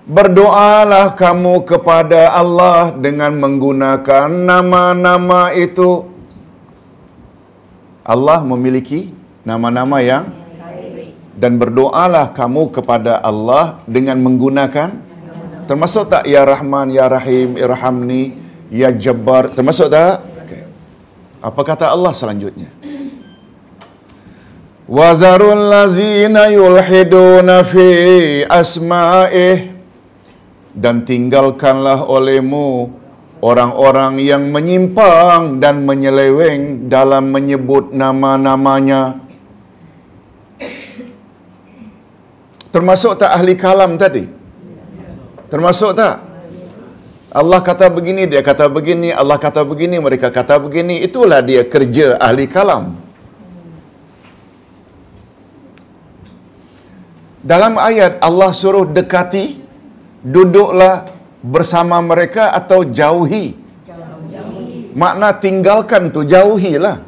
Berdoalah kamu kepada Allah dengan menggunakan nama-nama itu. Allah memiliki nama-nama yang, dan berdoalah kamu kepada Allah dengan menggunakan, termasuk tak ya Rahman, ya Rahim, irhamni, ya Jabbar, termasuk tak? Okay. Apa kata Allah selanjutnya? Wa zarul ladzina yulhiduna fi asma'ih. Dan tinggalkanlah olehmu orang-orang yang menyimpang dan menyeleweng dalam menyebut nama-namanya. Termasuk tak ahli kalam tadi? Termasuk tak? Allah kata begini, dia kata begini, Allah kata begini, mereka kata begini. Itulah dia kerja ahli kalam. Dalam ayat Allah suruh dekati, duduklah bersama mereka atau jauhi. Makna tinggalkan tu jauhilah.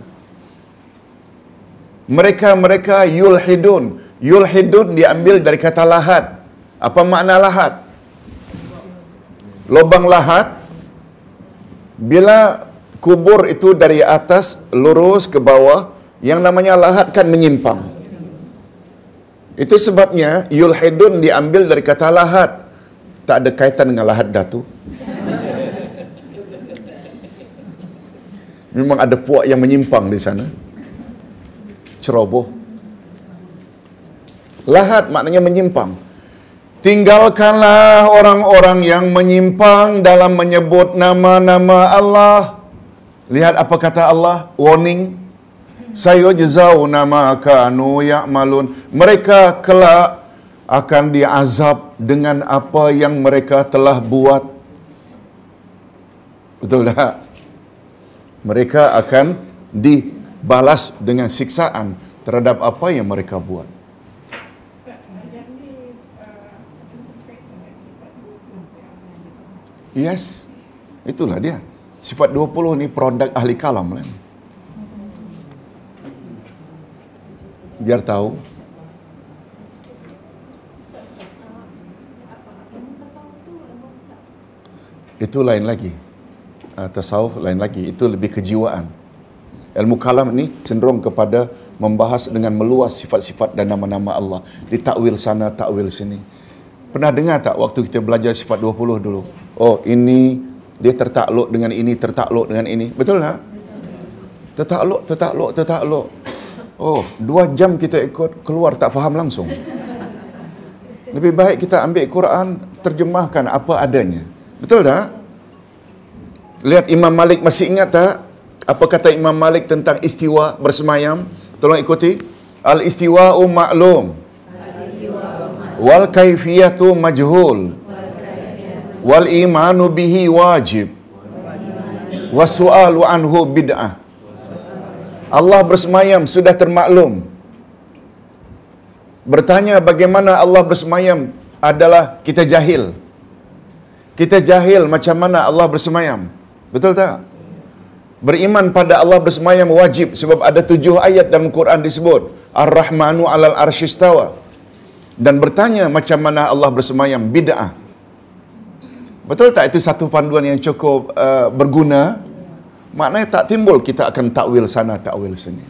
Mereka yulhidun. Yulhidun diambil dari kata lahad. Apa makna lahad? lubang lahat, bila kubur itu dari atas lurus ke bawah, yang namanya lahat kan menyimpang. Itu sebabnya yulhidun diambil dari kata lahat. Tak ada kaitan dengan lahat datu. Memang ada puak yang menyimpang di sana. Ceroboh. Lahat maknanya menyimpang. Tinggalkanlah orang-orang yang menyimpang dalam menyebut nama-nama Allah. Lihat apa kata Allah, warning. Sayujzauna ma kanu ya'malun. Mereka kelak akan diazab dengan apa yang mereka telah buat. Betul tak? Mereka akan dibalas dengan siksaan terhadap apa yang mereka buat. Yes, itulah dia. Sifat 20 ni produk ahli kalam lah. Biar tahu. Itu lain lagi. Tasawuf lain lagi. Itu lebih kejiwaan. Ilmu kalam ni cenderung kepada membahas dengan meluas sifat-sifat dan nama-nama Allah. Ditakwil sana, takwil sini. Pernah dengar tak waktu kita belajar sifat 20 dulu? Oh, ini dia tertakluk dengan ini, tertakluk dengan ini. Betul tak? Tertakluk. Oh, 2 jam kita ikut, keluar tak faham langsung. Lebih baik kita ambil Quran, terjemahkan apa adanya. Betul tak? Lihat Imam Malik, masih ingat tak? Apa kata Imam Malik tentang istiwa bersemayam? Tolong ikuti. Al-istiwa'u ma'lum. Wal kaifiyatu majhul. Wal imanu bihi wajib. Wasu'alu anhu bid'ah. Allah bersemayam sudah termaklum. Bertanya bagaimana Allah bersemayam adalah kita jahil. Kita jahil macam mana Allah bersemayam. Betul tak? Beriman pada Allah bersemayam wajib sebab ada 7 ayat dalam Quran disebut Ar-Rahmanu 'alal arsyistawa. Dan bertanya macam mana Allah bersemayam bid'ah. Betul tak itu satu panduan yang cukup berguna? Maknanya tak timbul kita akan takwil sana, takwil sini.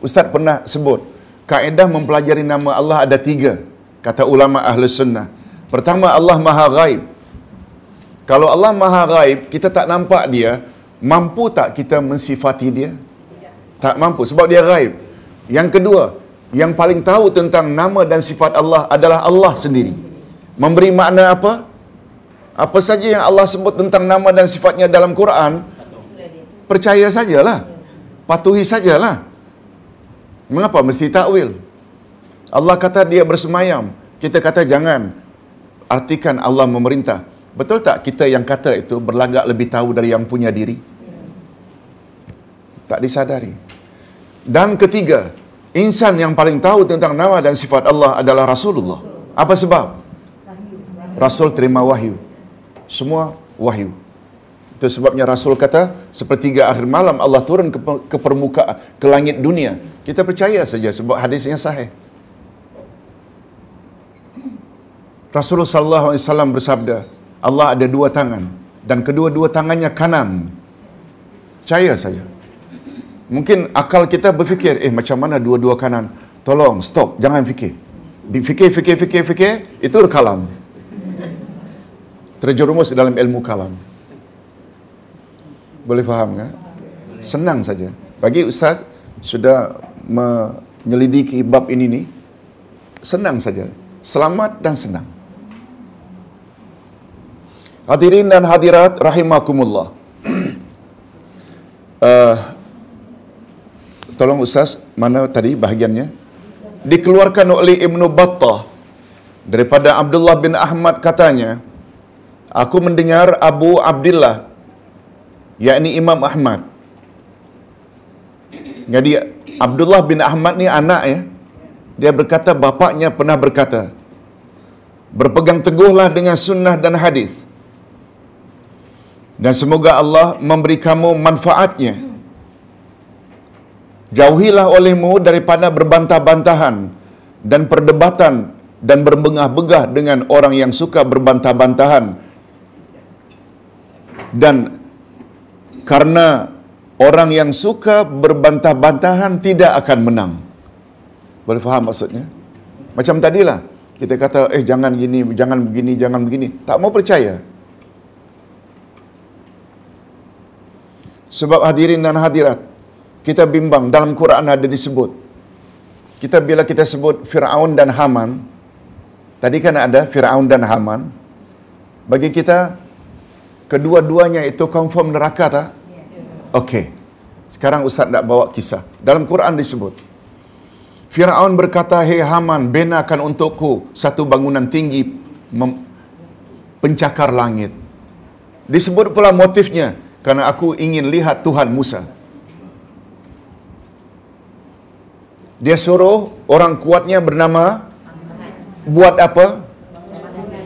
Ustaz pernah sebut, kaedah mempelajari nama Allah ada 3, kata ulama ahli sunnah. Pertama, Allah maha ghaib. Kalau Allah maha ghaib, kita tak nampak dia, mampu tak kita mensifati dia? Tak mampu, sebab dia ghaib. Yang kedua, yang paling tahu tentang nama dan sifat Allah adalah Allah sendiri. Memberi makna apa? Apa saja yang Allah sebut tentang nama dan sifatnya dalam Quran, percaya sajalah. Patuhi sajalah. Mengapa mesti takwil? Allah kata dia bersemayam, kita kata jangan. Artikan Allah memerintah. Betul tak kita yang kata itu berlagak lebih tahu dari yang punya diri? Tak disadari. Dan ketiga, insan yang paling tahu tentang nama dan sifat Allah adalah Rasulullah. Apa sebab? Rasul terima wahyu. Semua wahyu. Itu sebabnya Rasul kata, sepertiga akhir malam Allah turun ke permukaan, ke langit dunia. Kita percaya saja sebab hadisnya sahih. Rasulullah sallallahu alaihi wasallam bersabda, Allah ada 2 tangan dan kedua-dua tangannya kanan. Percaya saja. Mungkin akal kita berfikir, macam mana dua-dua kanan? Tolong, stop, jangan fikir. Fikir, itu kalam. Terjerumus dalam ilmu kalam. Boleh faham kan? Senang saja. Bagi Ustaz, sudah menyelidiki bab ini ni, senang saja. Selamat dan senang. Hadirin dan hadirat rahimakumullah. Tolong Ustaz, mana tadi bahagiannya? Dikeluarkan oleh Ibnu Battah daripada Abdullah bin Ahmad katanya, aku mendengar Abu Abdillah, yakni Imam Ahmad. Jadi Abdullah bin Ahmad ni anak ya. Dia berkata bapaknya pernah berkata, berpegang teguhlah dengan sunnah dan hadis, dan semoga Allah memberi kamu manfaatnya. Jauhilah olehmu daripada berbantah-bantahan dan perdebatan dan berbengah-begah dengan orang yang suka berbantah-bantahan Dan karena orang yang suka berbantah-bantahan tidak akan menang. Boleh faham maksudnya? Macam tadilah, kita kata, jangan gini, jangan begini, jangan begini. Tak mau percaya. Sebab hadirin dan hadirat, kita bimbang, dalam Quran ada disebut. Bila kita sebut Fir'aun dan Haman, tadi kan ada Fir'aun dan Haman. Bagi kita, kedua-duanya itu confirm neraka tak? Okey. Sekarang Ustaz nak bawa kisah. Dalam Quran disebut, Fir'aun berkata, "Hei Haman, benakan untukku satu bangunan tinggi pencakar langit." Disebut pula motifnya, karena aku ingin lihat Tuhan Musa. Dia suruh orang kuatnya bernama, buat apa?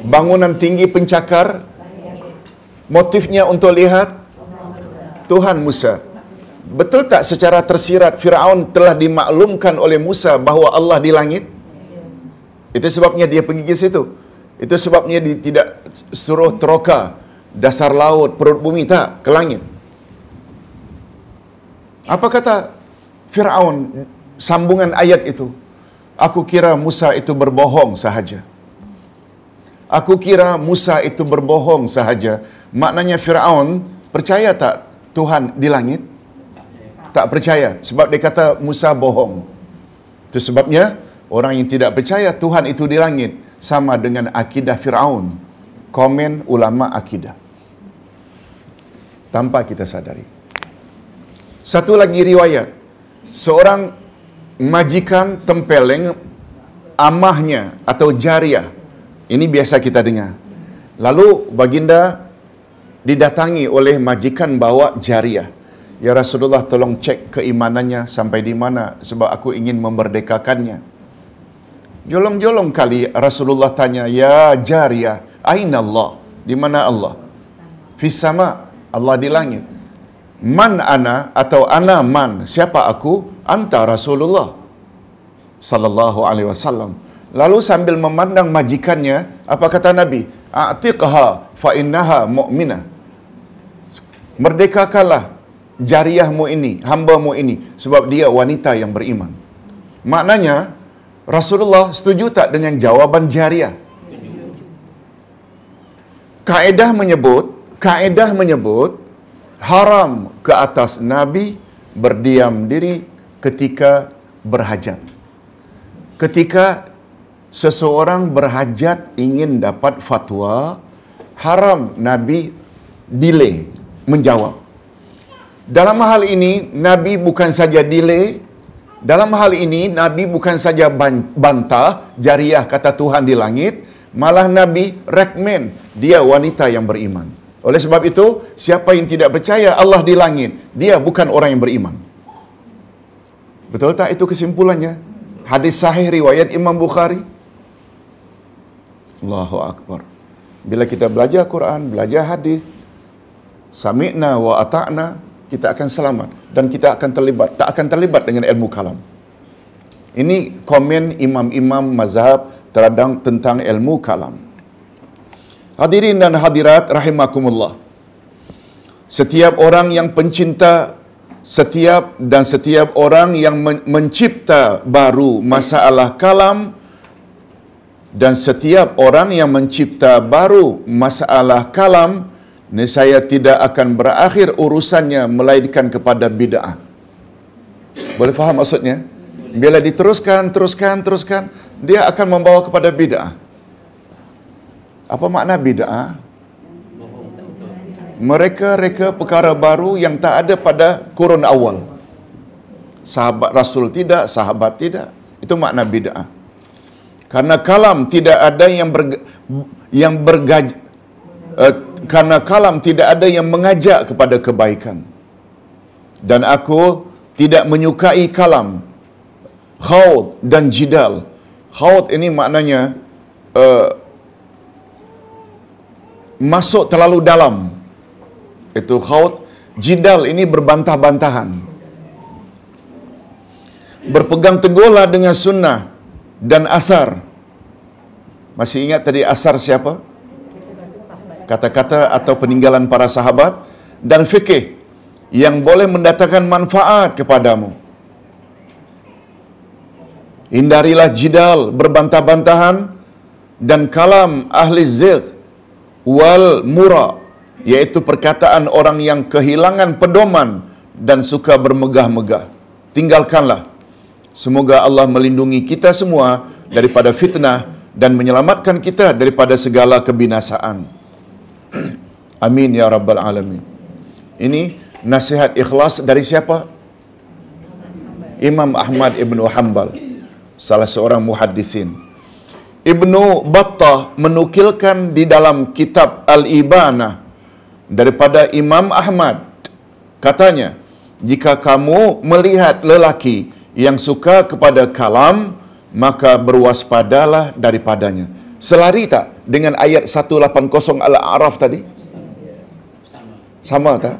Bangunan tinggi pencakar. Motifnya untuk lihat Tuhan Musa. Betul tak secara tersirat Fir'aun telah dimaklumkan oleh Musa bahawa Allah di langit? Itu sebabnya dia pergi ke situ. Itu sebabnya dia tidak suruh teroka dasar laut, perut bumi, tak, ke langit. Apa kata Fir'aun sambungan ayat itu? Aku kira Musa itu berbohong sahaja. Aku kira Musa itu berbohong sahaja. Maknanya Fir'aun percaya tak Tuhan di langit? Tak percaya. Sebab dia kata Musa bohong. Itu sebabnya orang yang tidak percaya Tuhan itu di langit sama dengan akidah Fir'aun. Komen ulama akidah. Tanpa kita sadari. Satu lagi riwayat. Seorang majikan tempeleng amahnya atau jariah. Ini biasa kita dengar. Lalu baginda didatangi oleh majikan bawa jariah. Ya Rasulullah, tolong cek keimanannya sampai di mana sebab aku ingin memerdekakannya. Jolong-jolong kali Rasulullah tanya, "Ya jariah, aina Allah?" Di mana Allah? Fis sama, Allah di langit. Man ana atau ana man? Siapa aku? Anta Rasulullah sallallahu alaihi wasallam. Lalu sambil memandang majikannya, apa kata Nabi? A'tiqha fa innaha mu'minah. Merdekakanlah jariahmu ini, hambamu ini, sebab dia wanita yang beriman. Maknanya Rasulullah setuju tak dengan jawaban jariah? Kaedah menyebut haram ke atas Nabi berdiam diri ketika berhajat. Ketika seseorang berhajat ingin dapat fatwa, haram Nabi delay menjawab. Dalam hal ini Nabi bukan saja delay, dalam hal ini Nabi bukan saja bantah jariah kata Tuhan di langit, malah Nabi recommend dia wanita yang beriman. Oleh sebab itu, siapa yang tidak percaya Allah di langit, dia bukan orang yang beriman. Betul tak itu kesimpulannya? Hadis sahih riwayat Imam Bukhari. Allahu Akbar. Bila kita belajar Quran, belajar hadis, sami'na wa ata'na, kita akan selamat dan kita akan terlibat, tak akan terlibat dengan ilmu kalam. Ini komen imam-imam mazhab tentang ilmu kalam. Hadirin dan hadirat rahimakumullah. Setiap orang yang pencinta, setiap orang yang mencipta baru masalah kalam, dan setiap orang yang mencipta baru masalah kalam, nescaya tidak akan berakhir urusannya melainkan kepada bid'ah. Boleh faham maksudnya? Bila teruskan, dia akan membawa kepada bid'ah. Apa makna bid'ah? Mereka reka perkara baru yang tak ada pada kurun awal. Sahabat Rasul tidak, sahabat tidak. Itu makna bid'ah. Karena kalam tidak ada karena kalam tidak ada yang mengajak kepada kebaikan. Dan aku tidak menyukai kalam, khawd dan jidal. Khawd ini maknanya masuk terlalu dalam. Itu khawd. Jidal ini berbantah-bantahan. Berpegang teguhlah dengan sunnah dan asar. Masih ingat tadi asar siapa? kata-kata atau peninggalan para sahabat, dan fikih yang boleh mendatangkan manfaat kepadamu. Hindarilah jidal, berbantah-bantahan, dan kalam ahli zigh wal mura, iaitu perkataan orang yang kehilangan pedoman dan suka bermegah-megah. Tinggalkanlah. Semoga Allah melindungi kita semua daripada fitnah dan menyelamatkan kita daripada segala kebinasaan. Amin ya rabbal alamin. Ini nasihat ikhlas dari siapa? Imam Ahmad Ibnu Hanbal, salah seorang muhaddithin. Ibnu Battah menukilkan di dalam kitab Al-Ibanah daripada Imam Ahmad, katanya, jika kamu melihat lelaki yang suka kepada kalam, maka berwaspadalah daripadanya. Selari tak dengan ayat 180 Al-A'raf tadi? Sama tak?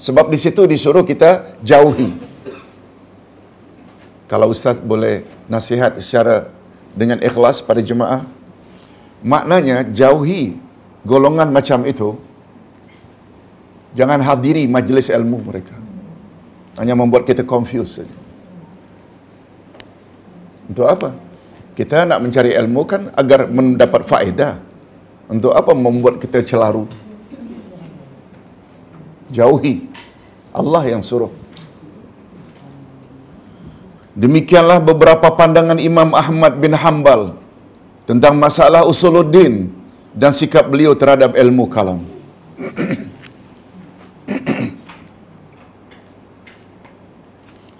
Sebab di situ disuruh kita jauhi. Kalau Ustaz boleh nasihat secara dengan ikhlas pada jemaah, maknanya jauhi golongan macam itu. Jangan hadiri majlis ilmu mereka. Hanya membuat kita confused saja. Untuk apa? Kita nak mencari ilmu kan agar mendapat faedah. Untuk apa membuat kita celaru? Jauhi. Allah yang suruh. Demikianlah beberapa pandangan Imam Ahmad bin Hanbal tentang masalah usuluddin dan sikap beliau terhadap ilmu kalam.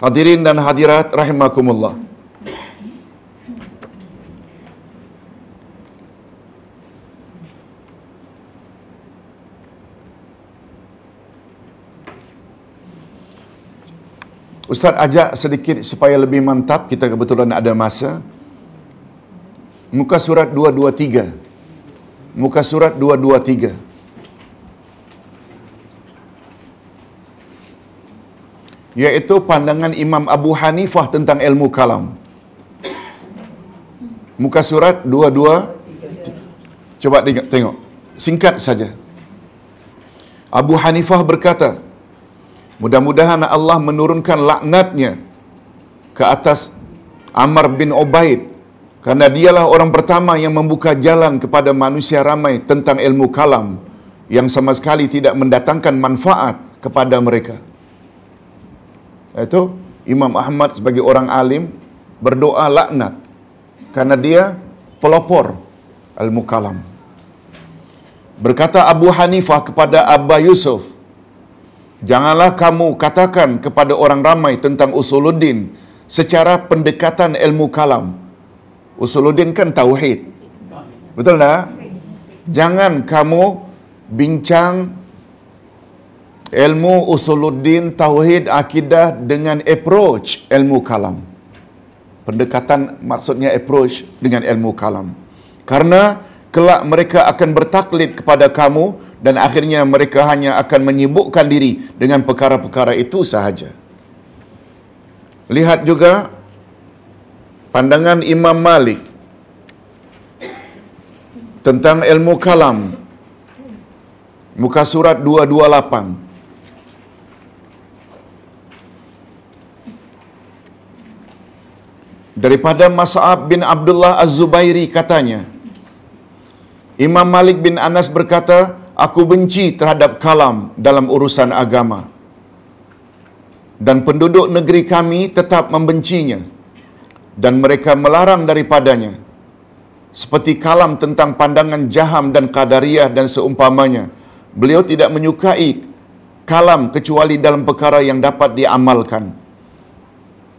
Hadirin dan hadirat rahimakumullah. Ustaz ajak sedikit supaya lebih mantap, kita kebetulan ada masa. Muka surat 223. Muka surat 223. Iaitu pandangan Imam Abu Hanifah tentang ilmu kalam. Muka surat 223. Coba tengok. Singkat saja. Abu Hanifah berkata, mudah-mudahan Allah menurunkan laknatnya ke atas Amr bin Ubaid, karena dialah orang pertama yang membuka jalan kepada manusia ramai tentang ilmu kalam yang sama sekali tidak mendatangkan manfaat kepada mereka. Itu Imam Ahmad sebagai orang alim berdoa laknat karena dia pelopor ilmu kalam. Berkata Abu Hanifah kepada Abba Yusuf, janganlah kamu katakan kepada orang ramai tentang usuluddin secara pendekatan ilmu kalam. Usuluddin kan tauhid. Betul tak? Jangan kamu bincang ilmu usuluddin, tauhid, akidah dengan approach ilmu kalam. Pendekatan maksudnya approach dengan ilmu kalam. Karena kelak mereka akan bertaklid kepada kamu dan akhirnya mereka hanya akan menyibukkan diri dengan perkara-perkara itu sahaja. Lihat juga pandangan Imam Malik tentang ilmu kalam. Muka surat 228. Daripada Mas'ab bin Abdullah Az-Zubairi katanya, Imam Malik bin Anas berkata, aku benci terhadap kalam dalam urusan agama. Dan penduduk negeri kami tetap membencinya. Dan mereka melarang daripadanya. Seperti kalam tentang pandangan Jaham dan Qadariyah dan seumpamanya. Beliau tidak menyukai kalam kecuali dalam perkara yang dapat diamalkan.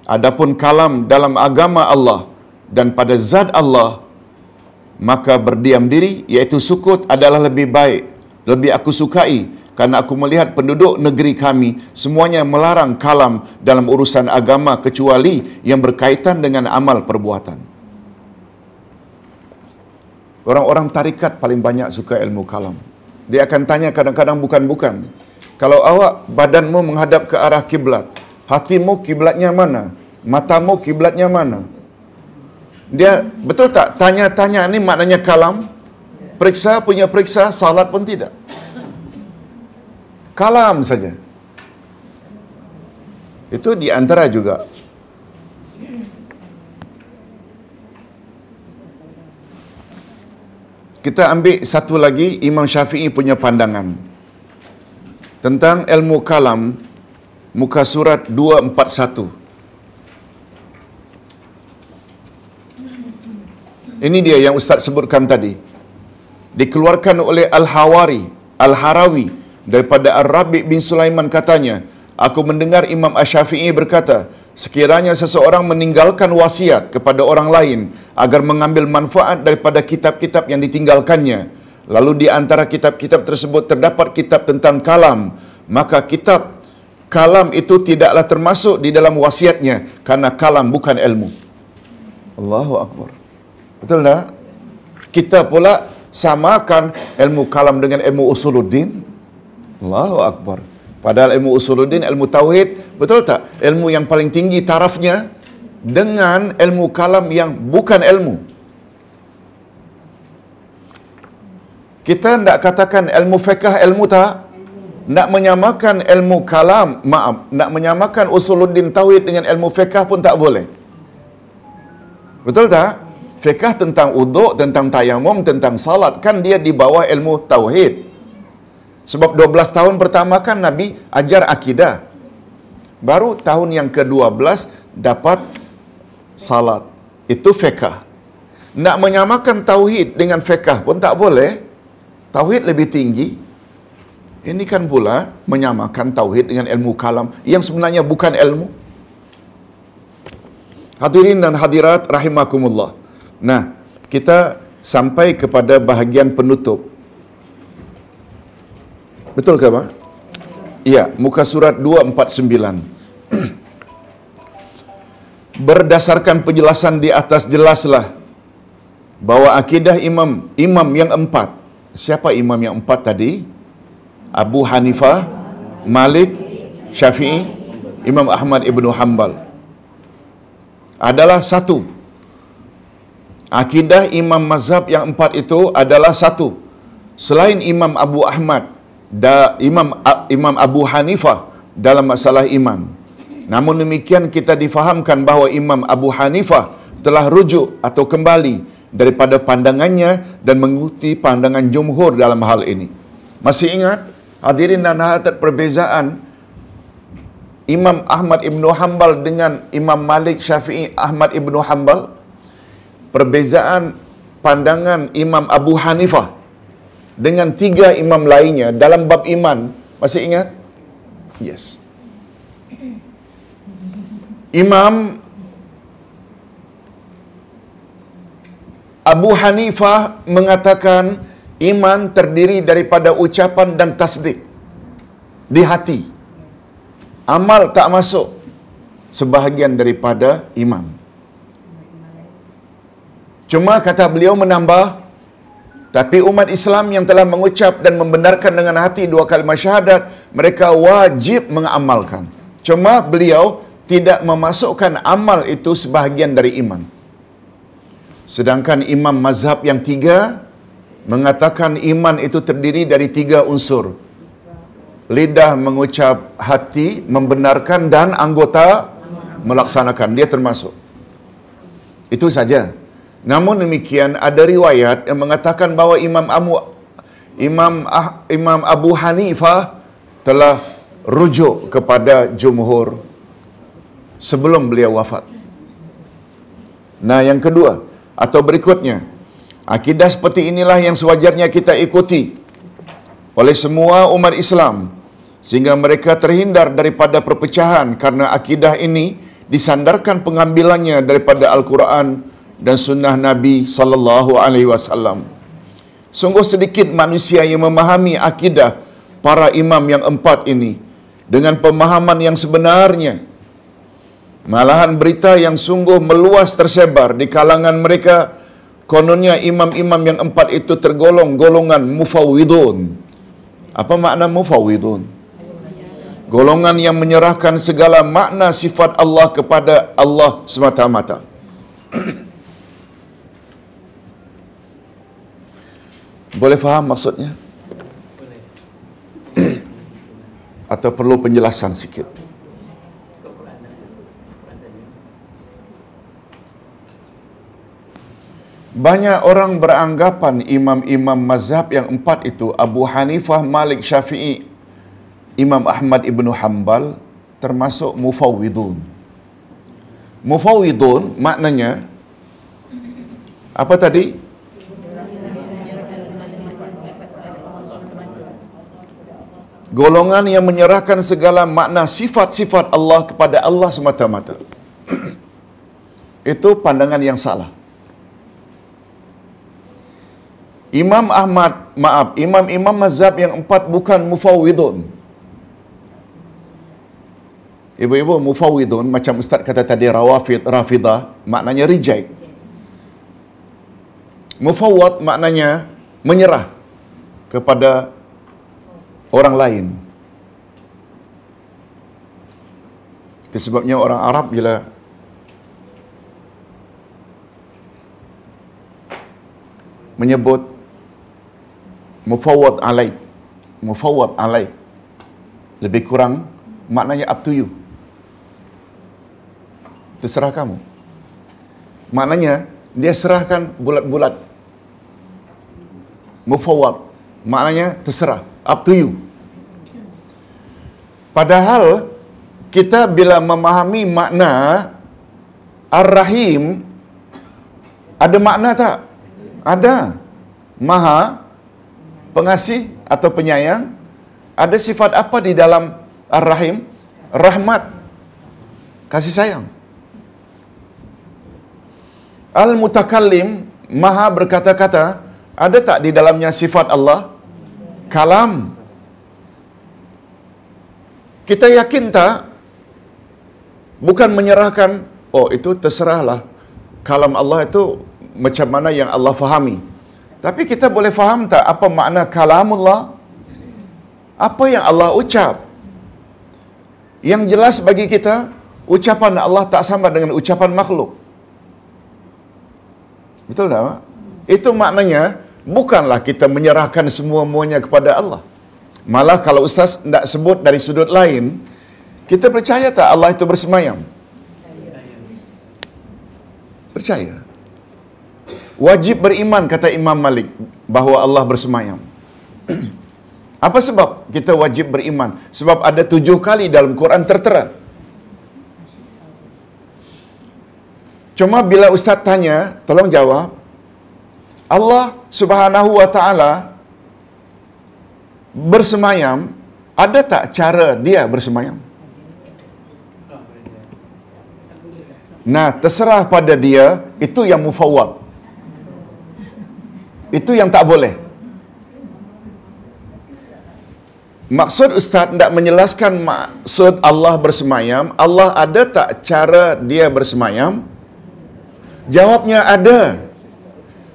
Adapun kalam dalam agama Allah dan pada zat Allah, maka berdiam diri, iaitu sukut adalah lebih baik, lebih aku sukai, karena aku melihat penduduk negeri kami semuanya melarang kalam dalam urusan agama kecuali yang berkaitan dengan amal perbuatan. Orang-orang tarikat paling banyak suka ilmu kalam. Dia akan tanya kadang-kadang bukan-bukan, kalau awak badanmu menghadap ke arah kiblat, hatimu kiblatnya mana? Matamu kiblatnya mana? Dia betul tak tanya-tanya ni maknanya kalam? Periksa punya periksa, salat pun tidak. Kalam saja. Itu di antara juga. Kita ambil satu lagi Imam Syafi'i punya pandangan tentang ilmu kalam, muka surat 241. Ini dia yang Ustaz sebutkan tadi. Dikeluarkan oleh Al-Harawi daripada Ar-Rabi' bin Sulaiman katanya, aku mendengar Imam Asy-Syafi'i berkata, sekiranya seseorang meninggalkan wasiat kepada orang lain agar mengambil manfaat daripada kitab-kitab yang ditinggalkannya, lalu di antara kitab-kitab tersebut terdapat kitab tentang kalam, maka kitab kalam itu tidaklah termasuk di dalam wasiatnya, karena kalam bukan ilmu. Allahu Akbar. Betul tak? Kita pula samakan ilmu kalam dengan ilmu usuluddin. Allahu Akbar. Padahal ilmu usuluddin, ilmu tauhid, betul tak? Ilmu yang paling tinggi tarafnya dengan ilmu kalam yang bukan ilmu. Kita tidak katakan ilmu fiqh ilmu tak? Nak menyamakan ilmu kalam, nak menyamakan usuluddin tauhid dengan ilmu fiqh pun tak boleh. Betul tak? Fiqh tentang uduk, tentang tayamum, tentang salat, kan dia di bawah ilmu tauhid. Sebab 12 tahun pertama kan Nabi ajar akidah. Baru tahun yang ke-12 dapat salat. Itu fiqh. Nak menyamakan tauhid dengan fiqh pun tak boleh. Tauhid lebih tinggi. Ini kan pula menyamakan tauhid dengan ilmu kalam yang sebenarnya bukan ilmu. Hadirin dan hadirat rahimakumullah. Nah, kita sampai kepada bahagian penutup. Betul ke, Pak? Iya, muka surat 249. Berdasarkan penjelasan di atas, jelaslah bahwa akidah imam yang empat. Siapa imam yang empat tadi? Abu Hanifah, Malik, Syafi'i, Imam Ahmad Ibnu Hanbal. Adalah satu. Akidah imam mazhab yang empat itu adalah satu. Selain Imam Abu Ahmad, Imam Abu Hanifah dalam masalah iman. Namun demikian kita difahamkan bahawa Imam Abu Hanifah telah rujuk atau kembali daripada pandangannya dan mengikuti pandangan jumhur dalam hal ini. Masih ingat hadirin dan hadirat perbezaan Imam Ahmad Ibnu Hanbal dengan Imam Malik, Syafi'i, Ahmad Ibnu Hanbal? Perbezaan pandangan Imam Abu Hanifah dengan tiga imam lainnya dalam bab iman. Masih ingat? Yes. Imam Abu Hanifah mengatakan iman terdiri daripada ucapan dan tasdik di hati. Amal tak masuk sebahagian daripada iman. Cuma kata beliau menambah, tapi umat Islam yang telah mengucap dan membenarkan dengan hati dua kalimat syahadat, mereka wajib mengamalkan. Cuma beliau tidak memasukkan amal itu sebahagian dari iman. Sedangkan imam mazhab yang tiga mengatakan iman itu terdiri dari tiga unsur. Lidah mengucap, hati membenarkan, dan anggota melaksanakan. Dia termasuk. Itu saja. Namun demikian ada riwayat yang mengatakan bahawa Imam Abu Hanifah telah rujuk kepada jumhur sebelum beliau wafat. Nah, yang kedua atau berikutnya, akidah seperti inilah yang sewajarnya kita ikuti oleh semua umat Islam sehingga mereka terhindar daripada perpecahan, karena akidah ini disandarkan pengambilannya daripada Al-Quran dan sunnah Nabi sallallahu alaihi wasallam. Sungguh sedikit manusia yang memahami akidah para imam yang empat ini dengan pemahaman yang sebenarnya. Malahan berita yang sungguh meluas tersebar di kalangan mereka, kononnya imam-imam yang empat itu tergolong golongan mufawwidun. Apa makna mufawwidun? Golongan yang menyerahkan segala makna sifat Allah kepada Allah semata-mata. Boleh faham maksudnya? Boleh. Atau perlu penjelasan sikit? Quran saja. Banyak orang beranggapan imam-imam mazhab yang empat itu, Abu Hanifah, Malik, Syafi'i, Imam Ahmad Ibn Hanbal, termasuk mufawwidun. Mufawwidun maknanya apa tadi? Golongan yang menyerahkan segala makna sifat-sifat Allah kepada Allah semata-mata. Itu pandangan yang salah. Imam-imam mazhab yang empat bukan mufawwidun. Ibu-ibu, mufawwidun macam ustaz kata tadi, rafidah, maknanya reject. Mufawwad maknanya menyerah kepada orang lain. Itu sebabnya orang Arab bila menyebut mufawwad alaik, lebih kurang maknanya up to you, terserah kamu. Maknanya dia serahkan bulat-bulat. Mufawwad maknanya terserah, up to you. Padahal kita bila memahami makna Ar-Rahim, ada makna tak? Ada. Maha pengasih atau penyayang. Ada sifat apa di dalam Ar-Rahim? Rahmat, kasih sayang. Al-Mutakallim, maha berkata-kata, ada tak di dalamnya sifat Allah? Kalam. Kita yakin tak? Bukan menyerahkan, oh itu terserahlah, kalam Allah itu macam mana yang Allah fahami. Tapi kita boleh faham tak apa makna kalamullah? Apa yang Allah ucap? Yang jelas bagi kita, ucapan Allah tak sama dengan ucapan makhluk. Betul tak, Pak? Itu maknanya bukanlah kita menyerahkan semua-muanya kepada Allah. Malah kalau ustaz nak sebut dari sudut lain, kita percaya tak Allah itu bersemayam? Percaya. Wajib beriman, kata Imam Malik, bahawa Allah bersemayam. Apa sebab kita wajib beriman? Sebab ada 7 kali dalam Quran tertera. Cuma bila ustaz tanya, tolong jawab, Allah Subhanahu wa Ta'ala bersemayam, ada tak cara dia bersemayam? Nah, terserah pada dia, itu yang mufawwad. Itu yang tak boleh. Maksud ustaz tidak menjelaskan maksud Allah bersemayam. Allah ada tak cara dia bersemayam? Jawabnya ada.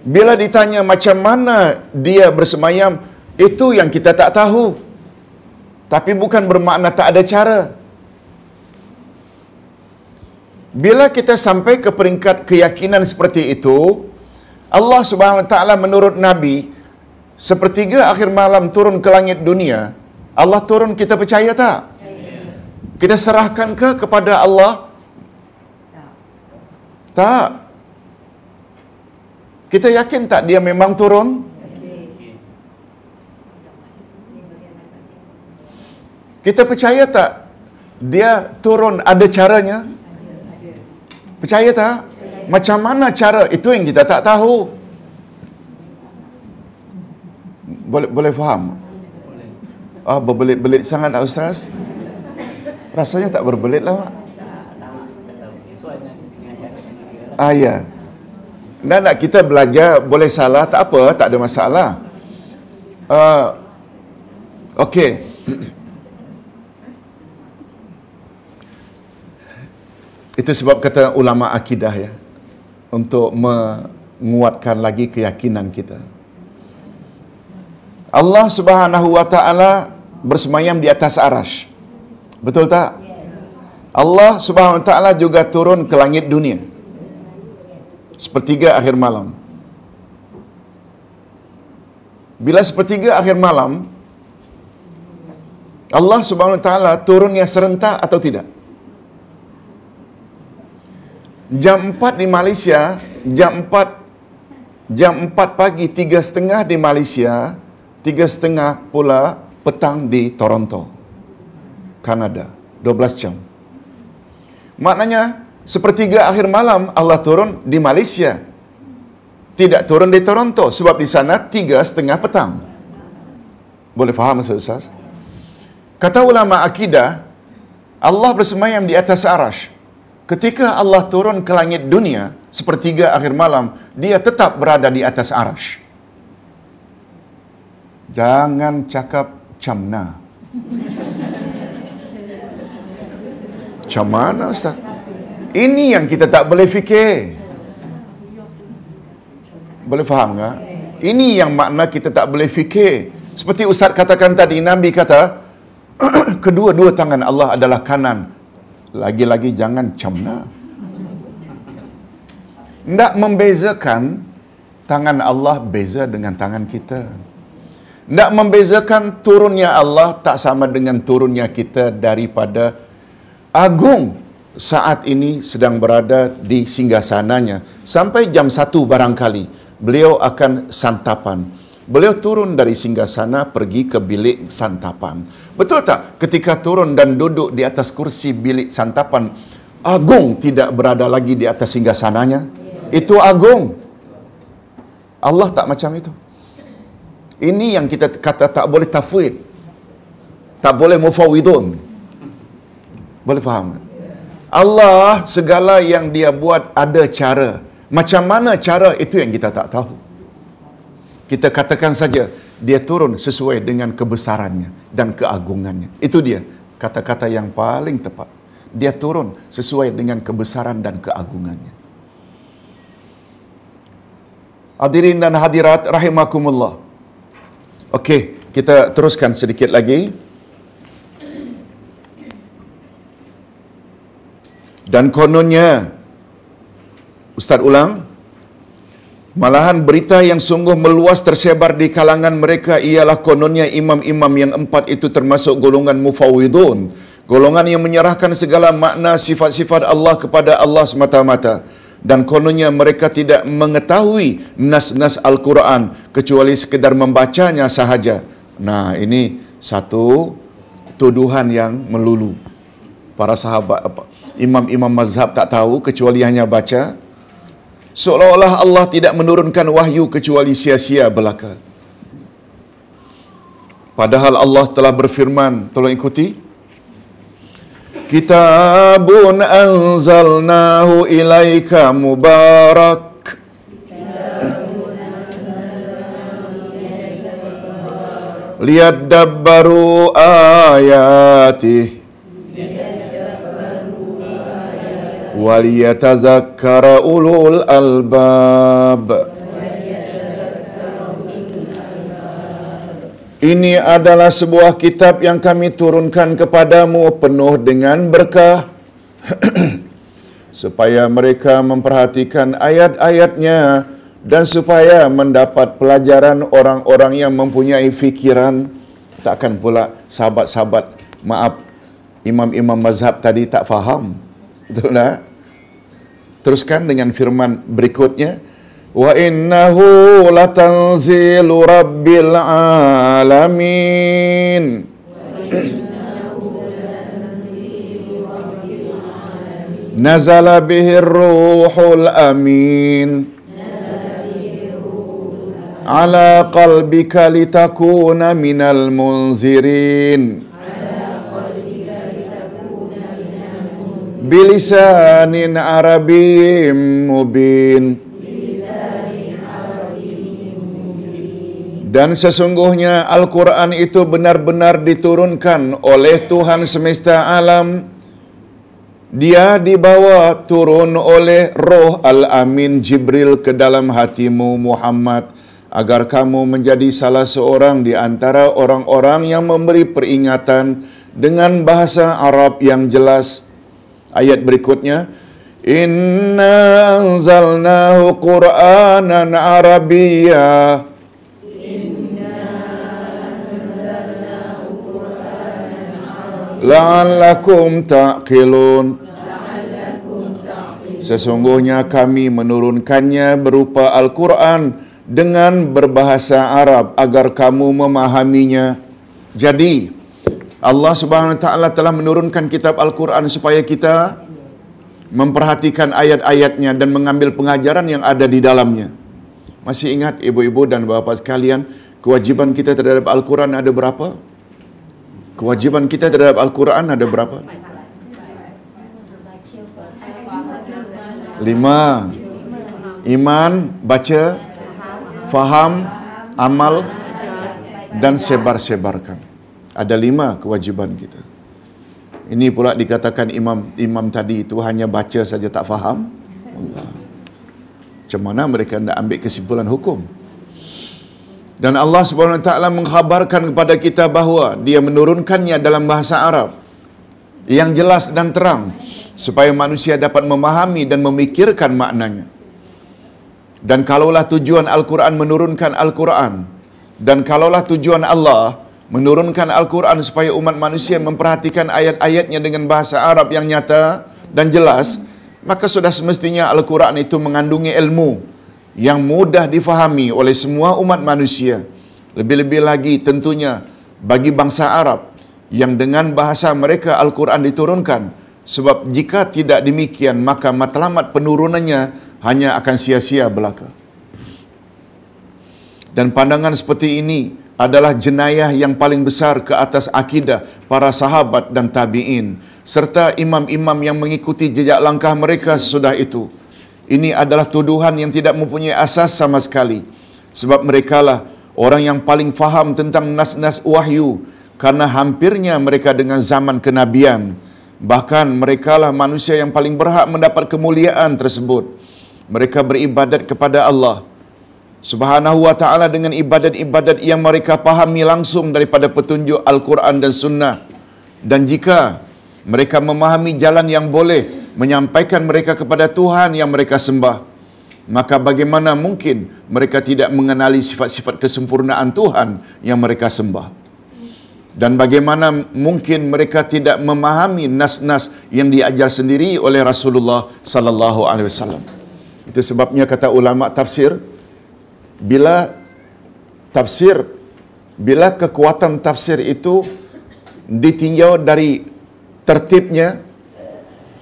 Bila ditanya macam mana dia bersemayam, itu yang kita tak tahu. Tapi bukan bermakna tak ada cara. Bila kita sampai ke peringkat keyakinan seperti itu, Allah Subhanahu wa Ta'ala menurut Nabi, sepertiga akhir malam turun ke langit dunia. Allah turun, kita percaya tak? Kita serahkan ke kepada Allah? Tak. Kita yakin tak dia memang turun? Kita percaya tak dia turun ada caranya? Percaya tak? Macam mana cara? Itu yang kita tak tahu. Boleh faham? Ah, berbelit-belit sangat tak ustaz? Rasanya tak berbelit lah, Mak. Ah, ya. Nak kita belajar, boleh salah, tak apa, tak ada masalah. Okey. Itu sebab kata ulama akidah ya, untuk menguatkan lagi keyakinan kita. Allah Subhanahu wa Ta'ala bersemayam di atas arasy. Betul tak? Allah Subhanahu wa Ta'ala juga turun ke langit dunia. Sepertiga akhir malam. bila sepertiga akhir malam, Allah Subhanahu Wa Taala turunnya serentak atau tidak? Jam 4 di Malaysia, jam 4 pagi, 3:30 di Malaysia, 3:30 pula petang di Toronto, Kanada, 12 jam. Maknanya, sepertiga akhir malam Allah turun di Malaysia, tidak turun di Toronto, sebab di sana 3:30 petang. Boleh faham maksud Ustaz? Kata ulama akidah, Allah bersemayam di atas arash. Ketika Allah turun ke langit dunia, sepertiga akhir malam, dia tetap berada di atas arash. Jangan cakap camna. Macam mana Ustaz? Ini yang kita tak boleh fikir. Boleh faham tak? Ini yang makna kita tak boleh fikir. Seperti Ustaz katakan tadi, Nabi kata, kedua-dua tangan Allah adalah kanan. Lagi-lagi jangan camna. Tidak membezakan tangan Allah beza dengan tangan kita. Tidak membezakan turunnya Allah tak sama dengan turunnya kita daripada agung saat ini sedang berada di singgasananya. Sampai jam 1 barangkali, beliau akan santapan. Beliau turun dari singgasana pergi ke bilik santapan. Betul tak? Ketika turun dan duduk di atas kursi bilik santapan, agung tidak berada lagi di atas singgasananya. Itu agung. Allah tak macam itu. Ini yang kita kata tak boleh tafwid. Tak boleh mufawidun. Boleh faham? Allah segala yang dia buat ada cara. Macam mana cara itu yang kita tak tahu. Kita katakan saja dia turun sesuai dengan kebesarannya dan keagungannya. Itu dia kata-kata yang paling tepat. Dia turun sesuai dengan kebesaran dan keagungannya. Hadirin dan hadirat rahimakumullah. Okey, kita teruskan sedikit lagi. Dan kononnya, Ustaz ulang, malahan berita yang sungguh meluas tersebar di kalangan mereka ialah kononnya imam-imam yang 4 itu termasuk golongan mufawwidun, golongan yang menyerahkan segala makna sifat-sifat Allah kepada Allah semata-mata. Dan kononnya mereka tidak mengetahui nas-nas Al-Quran kecuali sekedar membacanya sahaja. Nah, ini satu tuduhan yang melulu. Para sahabat, imam-imam mazhab tak tahu kecuali hanya baca. Seolah-olah Allah tidak menurunkan wahyu kecuali sia-sia belaka. Padahal Allah telah berfirman, tolong ikuti. Kitabun anzalnahu ilaika mubarak. Liyadabbaru ayatih. Waliyatazakkara ulul albab. Ini adalah sebuah kitab yang kami turunkan kepadamu penuh dengan berkah supaya mereka memperhatikan ayat-ayatnya dan supaya mendapat pelajaran orang-orang yang mempunyai fikiran. Takkan pula sahabat-sahabat, maaf, imam-imam mazhab tadi tak faham. Betul tak? Teruskan dengan firman berikutnya. Wa innahu latanzilu rabbil alamin. Nazala bihir ruhul amin. Ala qalbika litakuna minal munzirin. Bilisanin Arabiyyin mubin. Dan sesungguhnya Al-Quran itu benar-benar diturunkan oleh Tuhan semesta alam. Dia dibawa turun oleh Roh Al-Amin Jibril ke dalam hatimu Muhammad, agar kamu menjadi salah seorang di antara orang-orang yang memberi peringatan dengan bahasa Arab yang jelas. Ayat berikutnya, Inna anzalnahu Qur'anan Arabiyyah. Inna la'allakum ta'qilun. Sesungguhnya kami menurunkannya berupa Al-Quran dengan berbahasa Arab agar kamu memahaminya. Jadi Allah Subhanahu Wa Taala telah menurunkan kitab Al-Quran supaya kita memperhatikan ayat-ayatnya dan mengambil pengajaran yang ada di dalamnya. Masih ingat ibu-ibu dan bapa sekalian, kewajiban kita terhadap Al-Quran ada berapa? Kewajiban kita terhadap Al-Quran ada berapa? 5. Iman, baca, faham, amal, dan sebar-sebarkan. Ada 5 kewajiban kita. Ini pula dikatakan imam tadi itu hanya baca saja tak faham. Allah. Macam mana mereka nak ambil kesimpulan hukum? Dan Allah Subhanahu Wa Taala mengkhabarkan kepada kita bahawa Dia menurunkannya dalam bahasa Arab yang jelas dan terang supaya manusia dapat memahami dan memikirkan maknanya. Dan kalaulah tujuan Al-Quran menurunkan Al-Quran, dan kalaulah tujuan Allah menurunkan Al-Quran supaya umat manusia memperhatikan ayat-ayatnya dengan bahasa Arab yang nyata dan jelas, maka sudah semestinya Al-Quran itu mengandungi ilmu yang mudah difahami oleh semua umat manusia. Lebih-lebih lagi tentunya bagi bangsa Arab yang dengan bahasa mereka Al-Quran diturunkan. Sebab jika tidak demikian, maka matlamat penurunannya hanya akan sia-sia belaka. Dan pandangan seperti ini adalah jenayah yang paling besar ke atas akidah para sahabat dan tabi'in serta imam-imam yang mengikuti jejak langkah mereka sesudah itu. Ini adalah tuduhan yang tidak mempunyai asas sama sekali. Sebab merekalah orang yang paling faham tentang nas-nas wahyu karena hampirnya mereka dengan zaman kenabian. Bahkan merekalah manusia yang paling berhak mendapat kemuliaan tersebut. Mereka beribadat kepada Allah Subhanahu Wa Taala dengan ibadat-ibadat yang mereka pahami langsung daripada petunjuk Al-Quran dan Sunnah. Dan jika mereka memahami jalan yang boleh menyampaikan mereka kepada Tuhan yang mereka sembah, maka bagaimana mungkin mereka tidak mengenali sifat-sifat kesempurnaan Tuhan yang mereka sembah? Dan bagaimana mungkin mereka tidak memahami nas-nas yang diajar sendiri oleh Rasulullah sallallahu alaihi wasallam? Itu sebabnya kata ulama tafsir, bila kekuatan tafsir itu ditinjau dari tertibnya,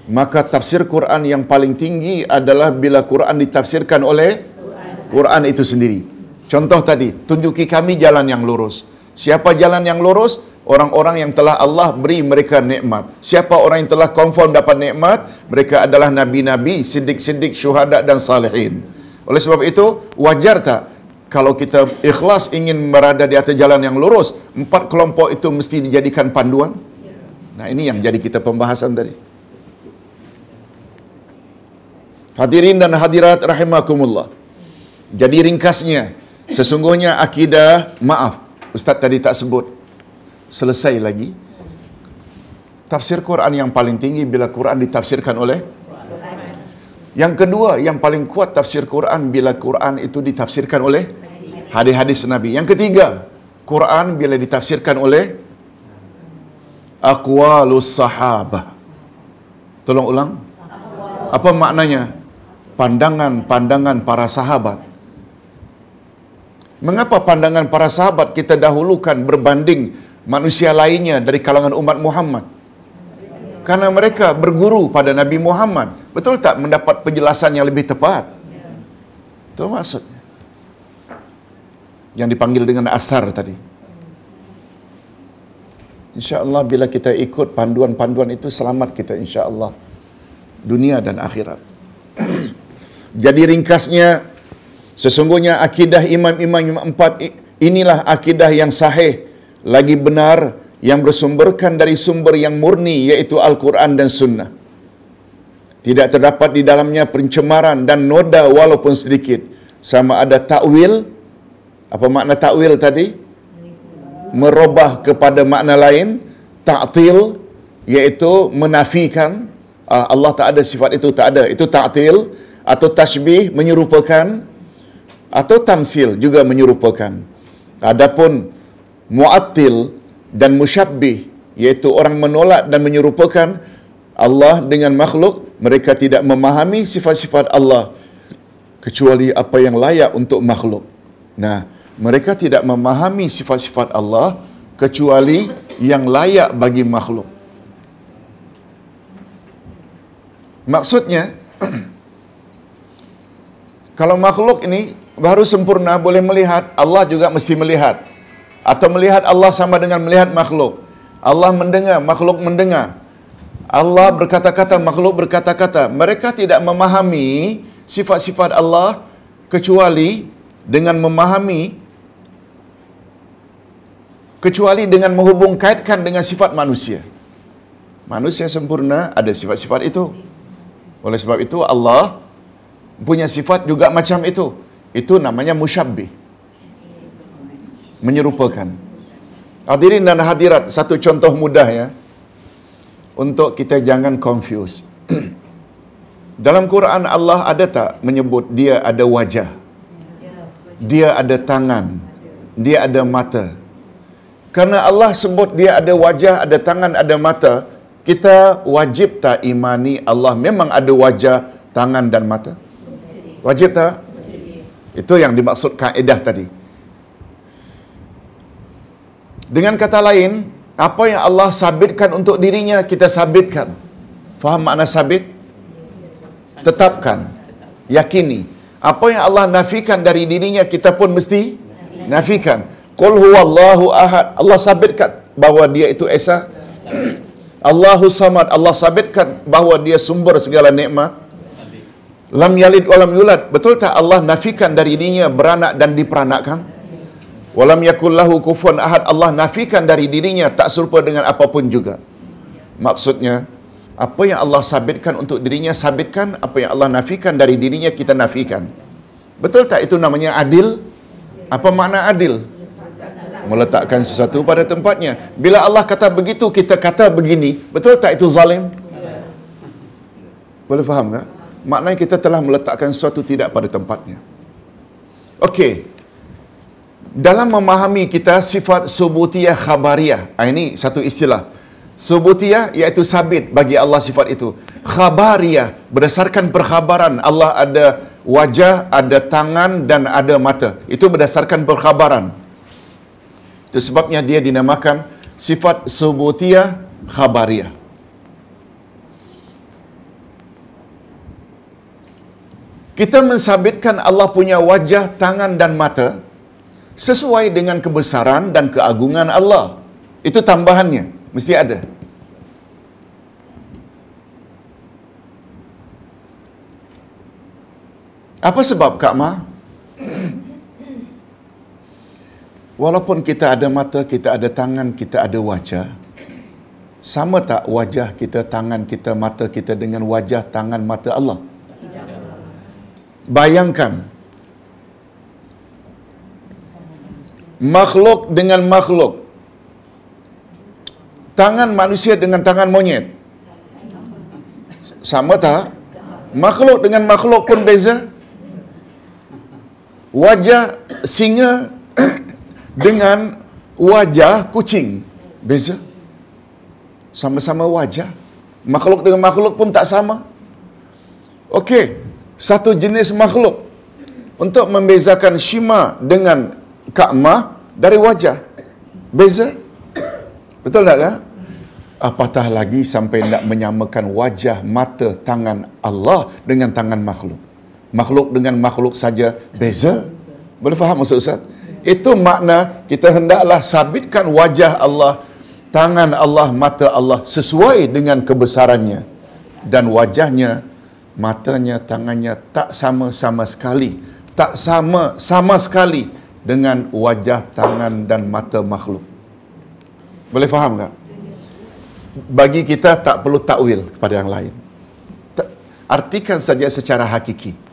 maka tafsir Quran yang paling tinggi adalah bila Quran ditafsirkan oleh Quran itu sendiri. Contoh tadi, tunjuki kami jalan yang lurus. Siapa jalan yang lurus? Orang-orang yang telah Allah beri mereka nikmat. Siapa orang yang telah confirm dapat nikmat? Mereka adalah nabi-nabi, siddiq-siddiq, syuhada dan salihin. Oleh sebab itu, wajar tak kalau kita ikhlas ingin berada di atas jalan yang lurus, 4 kelompok itu mesti dijadikan panduan? Nah, ini yang jadi kita pembahasan tadi. Hadirin dan hadirat rahimakumullah. Jadi ringkasnya, sesungguhnya akidah, maaf, Ustaz tadi tak sebut, selesai lagi. Tafsir Quran yang paling tinggi bila Quran ditafsirkan oleh. Yang kedua, yang paling kuat tafsir Quran bila Quran itu ditafsirkan oleh hadis-hadis Nabi. Yang ketiga, Quran bila ditafsirkan oleh aqwalus sahabah. Tolong ulang. Apa maknanya? Pandangan-pandangan para sahabat. Mengapa pandangan para sahabat kita dahulukan berbanding manusia lainnya dari kalangan umat Muhammad? Karena mereka berguru pada Nabi Muhammad. Betul tak mendapat penjelasan yang lebih tepat? Itu maksudnya. Yang dipanggil dengan asar tadi. InsyaAllah bila kita ikut panduan-panduan itu, selamat kita insyaAllah. Dunia dan akhirat. Jadi ringkasnya, sesungguhnya akidah imam-imam 4 inilah akidah yang sahih, lagi benar, yang bersumberkan dari sumber yang murni, yaitu Al-Quran dan Sunnah. Tidak terdapat di dalamnya pencemaran dan noda walaupun sedikit. Sama ada takwil. Apa makna takwil tadi? Merubah kepada makna lain. Ta'til, iaitu menafikan. Allah tak ada sifat itu, tak ada. Itu ta'til. Atau tashbih, menyerupakan. Atau tamsil, juga menyerupakan. Adapun mu'attil dan musyabbih, iaitu orang menolak dan menyerupakan Allah dengan makhluk, mereka tidak memahami sifat-sifat Allah kecuali apa yang layak untuk makhluk. Nah, mereka tidak memahami sifat-sifat Allah kecuali yang layak bagi makhluk. Maksudnya, kalau makhluk ini baru sempurna boleh melihat, Allah juga mesti melihat. Atau melihat Allah sama dengan melihat makhluk. Allah mendengar, makhluk mendengar. Allah berkata-kata, makhluk berkata-kata. Mereka tidak memahami sifat-sifat Allah kecuali dengan memahami, kecuali dengan menghubung kaitkan dengan sifat manusia. Manusia sempurna ada sifat-sifat itu. Oleh sebab itu Allah punya sifat juga macam itu. Itu namanya musyabbih, menyerupakan. Hadirin dan hadirat, satu contoh mudah ya, untuk kita jangan confuse. Dalam Quran Allah ada tak menyebut dia ada wajah, dia ada tangan, dia ada mata? Karena Allah sebut dia ada wajah, ada tangan, ada mata, kita wajib tak imani Allah memang ada wajah, tangan dan mata? Wajib tak? Itu yang dimaksud kaedah tadi. Dengan kata lain, apa yang Allah sabitkan untuk dirinya, kita sabitkan. Faham makna sabit? Tetapkan, yakini. Apa yang Allah nafikan dari dirinya, kita pun mesti nafikan. Qul huwallahu ahad, Allah sabitkan bahawa dia itu esa. Allahu samad, Allah sabitkan bahawa dia sumber segala nikmat. Lam yalid walam yulad, betul tak Allah nafikan dari dirinya beranak dan diperanakkan? Walam yakul lahu kufuwan ahad, Allah nafikan dari dirinya tak serupa dengan apapun juga. Maksudnya, apa yang Allah sabitkan untuk dirinya sabitkan, apa yang Allah nafikan dari dirinya kita nafikan. Betul tak itu namanya adil? Apa makna adil? Meletakkan sesuatu pada tempatnya. Bila Allah kata begitu, kita kata begini, betul tak itu zalim? Boleh faham tak? Maknanya kita telah meletakkan sesuatu tidak pada tempatnya. Okey. Dalam memahami kita sifat subutiyah khabariyah. Ini satu istilah. Subutiyah iaitu sabit bagi Allah sifat itu. Khabariyah berdasarkan perkhabaran. Allah ada wajah, ada tangan dan ada mata. Itu berdasarkan perkhabaran. Itu sebabnya dia dinamakan sifat subutiyah khabariyah. Kita mensabitkan Allah punya wajah, tangan dan mata sesuai dengan kebesaran dan keagungan Allah. Itu tambahannya, mesti ada. Apa sebab Kak Ma? Walaupun kita ada mata, kita ada tangan, kita ada wajah, sama tak wajah kita, tangan kita, mata kita dengan wajah, tangan, mata Allah? Bayangkan, makhluk dengan makhluk, tangan manusia dengan tangan monyet, sama tak? Makhluk dengan makhluk pun beza. Wajah singa dengan wajah kucing beza. Sama-sama wajah, makhluk dengan makhluk pun tak sama. Okey, satu jenis makhluk, untuk membezakan Shima dengan Ka'mah dari wajah beza. Betul tak kan? Apatah lagi sampai nak menyamakan wajah, mata, tangan Allah dengan tangan makhluk. Makhluk dengan makhluk saja beza. Boleh faham maksud Ustaz? Itu makna kita hendaklah sabitkan wajah Allah, tangan Allah, mata Allah sesuai dengan kebesarannya. Dan wajahnya, matanya, tangannya tak sama-sama sekali. Tak sama sekali dengan wajah, tangan dan mata makhluk. Boleh faham tak? Bagi kita tak perlu takwil kepada yang lain. Artikan saja secara hakiki.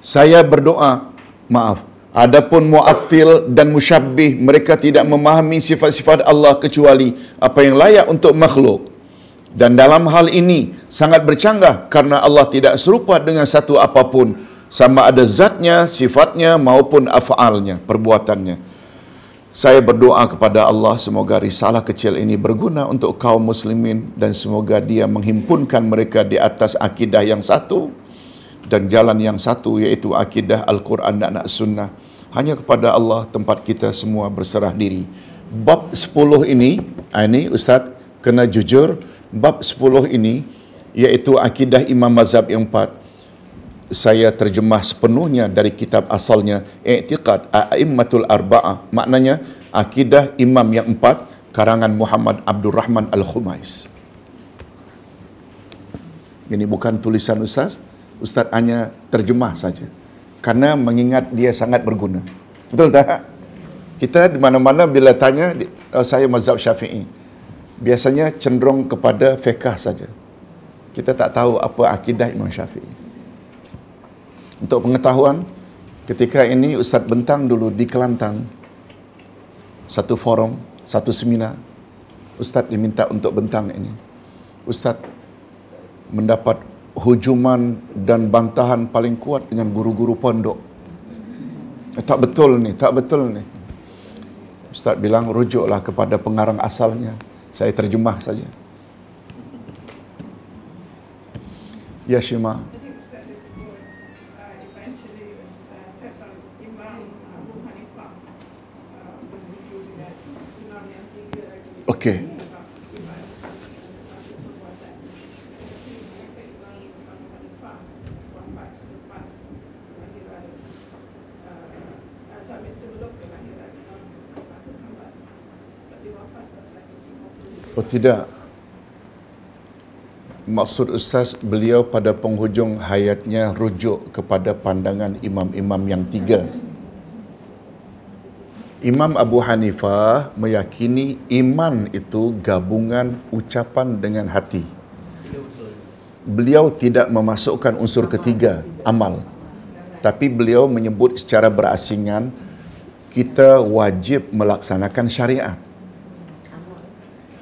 Saya berdoa, maaf, adapun mu'attil dan musyabbih, mereka tidak memahami sifat-sifat Allah kecuali apa yang layak untuk makhluk. Dan dalam hal ini sangat bercanggah karena Allah tidak serupa dengan satu apapun, sama ada zatnya, sifatnya maupun af'alnya, perbuatannya. Saya berdoa kepada Allah semoga risalah kecil ini berguna untuk kaum muslimin dan semoga dia menghimpunkan mereka di atas akidah yang satu dan jalan yang satu, iaitu akidah Al-Quran dan As-Sunnah. Hanya kepada Allah tempat kita semua berserah diri. Bab 10 ini Ustaz kena jujur, bab 10 ini iaitu akidah imam mazhab yang 4. Saya terjemah sepenuhnya dari kitab asalnya, I'tiqad A'immatul Arba'ah. Maknanya akidah imam yang 4 karangan Muhammad Abdul Rahman Al-Khumais. Ini bukan tulisan Ustaz. Ustaz hanya terjemah saja. Karena mengingat dia sangat berguna. Betul tak? Kita di mana-mana bila tanya, saya mazhab Syafi'i, biasanya cenderung kepada fiqh saja. Kita tak tahu apa akidah Imam Syafi'i. Untuk pengetahuan, ketika ini Ustaz bentang dulu di Kelantan, satu forum, satu seminar, Ustaz diminta untuk bentang ini. Ustaz mendapat hujuman dan bantahan paling kuat dengan guru-guru pondok. Tak betul ni, tak betul ni. Ustaz bilang rujuklah kepada pengarang asalnya. Saya terjemah saja. Ya Syima. Okey. Oh tidak. Maksud Ustaz, beliau pada penghujung hayatnya rujuk kepada pandangan imam-imam yang 3. Imam Abu Hanifah meyakini iman itu gabungan ucapan dengan hati. Beliau tidak memasukkan unsur ketiga, amal. Tapi beliau menyebut secara berasingan, kita wajib melaksanakan syariat.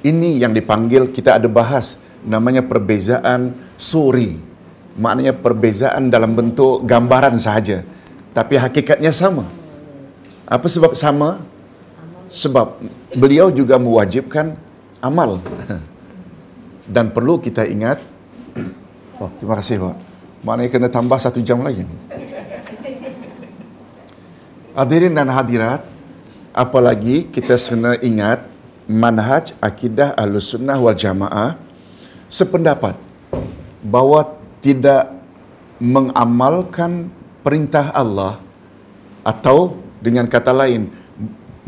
Ini yang dipanggil, kita ada bahas, namanya perbezaan suri. Maknanya perbezaan dalam bentuk gambaran sahaja. Tapi hakikatnya sama. Apa sebab sama? Sebab beliau juga mewajibkan amal. Dan perlu kita ingat, oh, terima kasih Pak. Maknanya kena tambah 1 jam lagi. Hadirin dan hadirat, apalagi kita kena ingat manhaj akidah Ahlussunnah wal Jamaah sependapat bahawa tidak mengamalkan perintah Allah atau dengan kata lain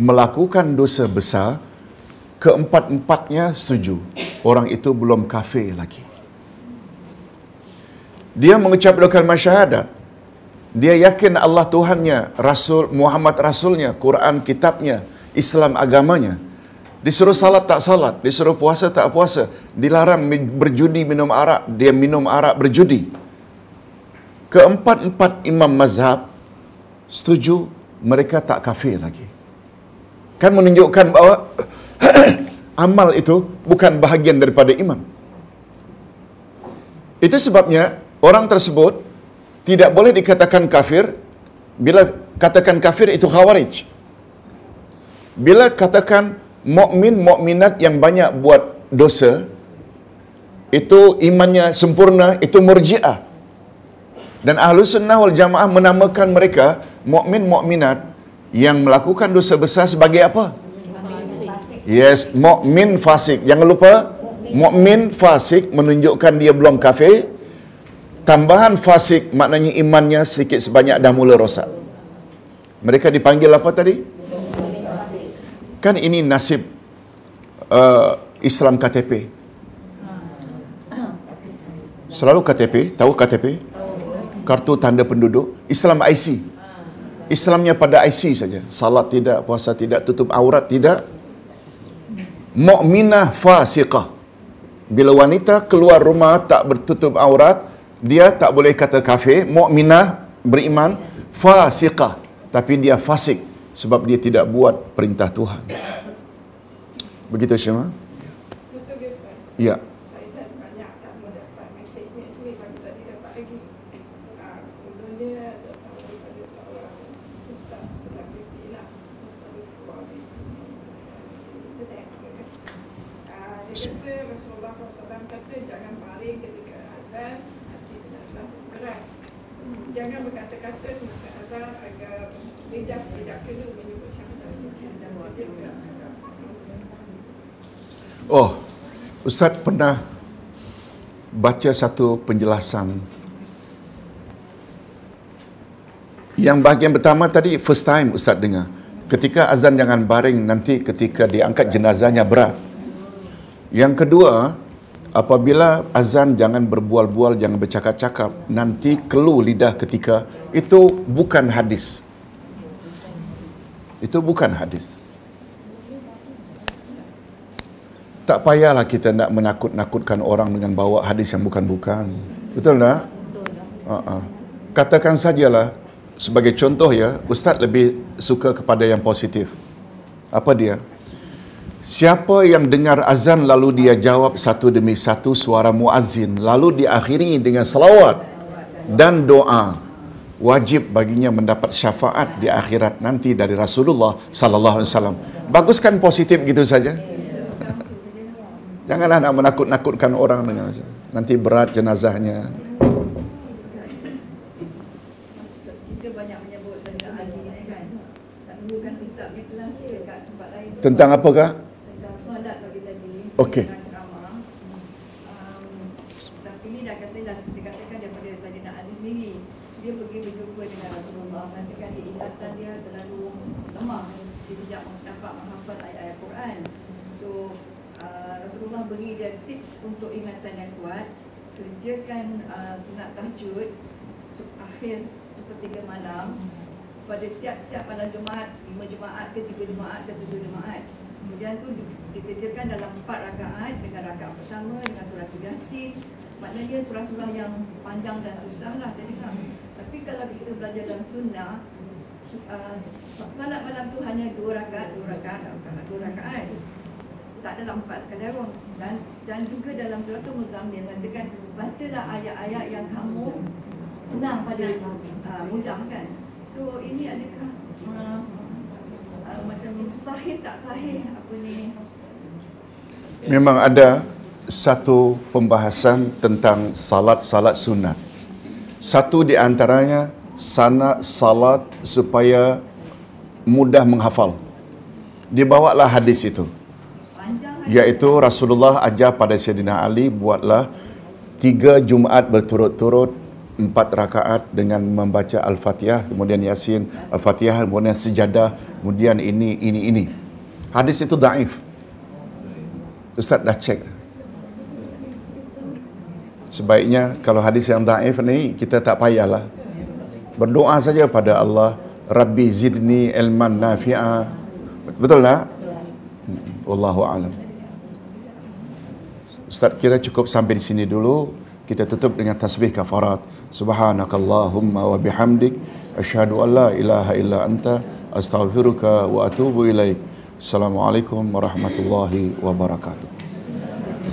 melakukan dosa besar, keempat-empatnya setuju. Orang itu belum kafir lagi. Dia mengucap dua kalimah syahadat. Dia yakin Allah Tuhannya, Rasul Muhammad Rasulnya, Quran kitabnya, Islam agamanya. Disuruh salat tak salat, disuruh puasa tak puasa, dilarang berjudi minum arak, dia minum arak berjudi. Keempat-empat imam mazhab setuju mereka tak kafir lagi. Kan menunjukkan bahawa amal itu bukan bahagian daripada iman. Itu sebabnya orang tersebut tidak boleh dikatakan kafir. Bila katakan kafir itu khawarij. Bila katakan mukmin mukminat yang banyak buat dosa, itu imannya sempurna, itu murji'ah. Dan Ahlussunnah wal Jamaah menamakan mereka mukmin mukminat yang melakukan dosa besar sebagai apa? Yes, mukmin fasik. Jangan lupa, mukmin fasik menunjukkan dia belum kafir. Tambahan fasik maknanya imannya sedikit sebanyak dah mula rosak. Mereka dipanggil apa tadi? Kan ini nasib Islam KTP. Selalu KTP, tahu KTP? Kartu tanda penduduk. Islam IC. Islamnya pada IC saja. Salat tidak, puasa tidak, tutup aurat tidak. Mukminah fasiqah. Bila wanita keluar rumah tak bertutup aurat, dia tak boleh kata kafir. Mukminah beriman, fasiqah, tapi dia fasik sebab dia tidak buat perintah Tuhan. Begitu Syema? Ya. kata Rasulullah SAW kata jangan baring ketika azan, hati jenazah bergerak. Jangan berkata-kata semasa azan agar lidah tidak kena menyebut syahadat suci dan wajib. Oh, Ustaz pernah baca satu penjelasan. Yang bahagian pertama tadi first time Ustaz dengar. Ketika azan jangan baring, nanti ketika diangkat jenazahnya berat. Yang kedua, apabila azan jangan berbual-bual, jangan bercakap-cakap, nanti keluh lidah ketika. Itu bukan hadis. Itu bukan hadis. Tak payahlah kita nak menakut-nakutkan orang dengan bawa hadis yang bukan-bukan. Betul tak? Katakan sajalah, sebagai contoh ya, Ustaz lebih suka kepada yang positif. Apa dia? Siapa yang dengar azan lalu dia jawab satu demi satu suara muazzin, lalu diakhiri dengan salawat dan doa, wajib baginya mendapat syafaat di akhirat nanti dari Rasulullah sallallahu alaihi wasallam. Bagus kan positif gitu saja? Janganlah nak menakut-nakutkan orang dengan nanti berat jenazahnya. Tentang apakah? Tentang solat bagi tadi. Okey. Tapi ni dah dikatakan daripada Sayyidina Ali sendiri. Dia pergi berjumpa dengan Rasulullah. Nanti kan diingatan dia terlalu lemah. Dia tidak dapat menghafal ayat-ayat Quran. So Rasulullah beri dia tips untuk ingatan yang kuat. Kerjakan sunat tahajud akhir sepertiga malam pada tiap-tiap malam Jumaat, 5 Jumaat ke 3 Jumaat ke 7 Jumaat. Kemudian tu dikerjakan dalam 4 rakaat dengan rakaat pertama dengan surah Yasin. Maknanya surah-surah yang panjang dan susah lah saya dengar. Tapi kalau kita belajar dalam sunnah, salat malam tu hanya 2 rakaat. Tak adalah 4 sekalian. Dan juga dalam surah Muzammil mengatakan bacalah ayat-ayat yang kamu senang pada mudah kan. So ini adakah macam sahih tak sahih apa ni? Memang ada satu pembahasan tentang salat sunat. Satu di antaranya salat supaya mudah menghafal. Dibawalah hadis itu. Iaitu Rasulullah ajar pada Sayyidina Ali, buatlah 3 Jumaat berturut-turut 4 rakaat dengan membaca Al-Fatihah, kemudian Yasin, Al-Fatihah, kemudian Sejadah, kemudian ini. Hadis itu daif. Ustaz dah cek. Sebaiknya kalau hadis yang daif ni, kita tak payahlah. Berdoa saja pada Allah, Rabbi zidni ilman nafi'a. Betul tak? Wallahu a'lam. Ustaz kira cukup sampai di sini dulu. Kita tutup dengan tasbih kafarat. Subhanakallahumma wa bihamdik asyhadu an la ilaha illa anta astaghfiruka wa atubu ilaik. Assalamualaikum warahmatullahi wabarakatuh.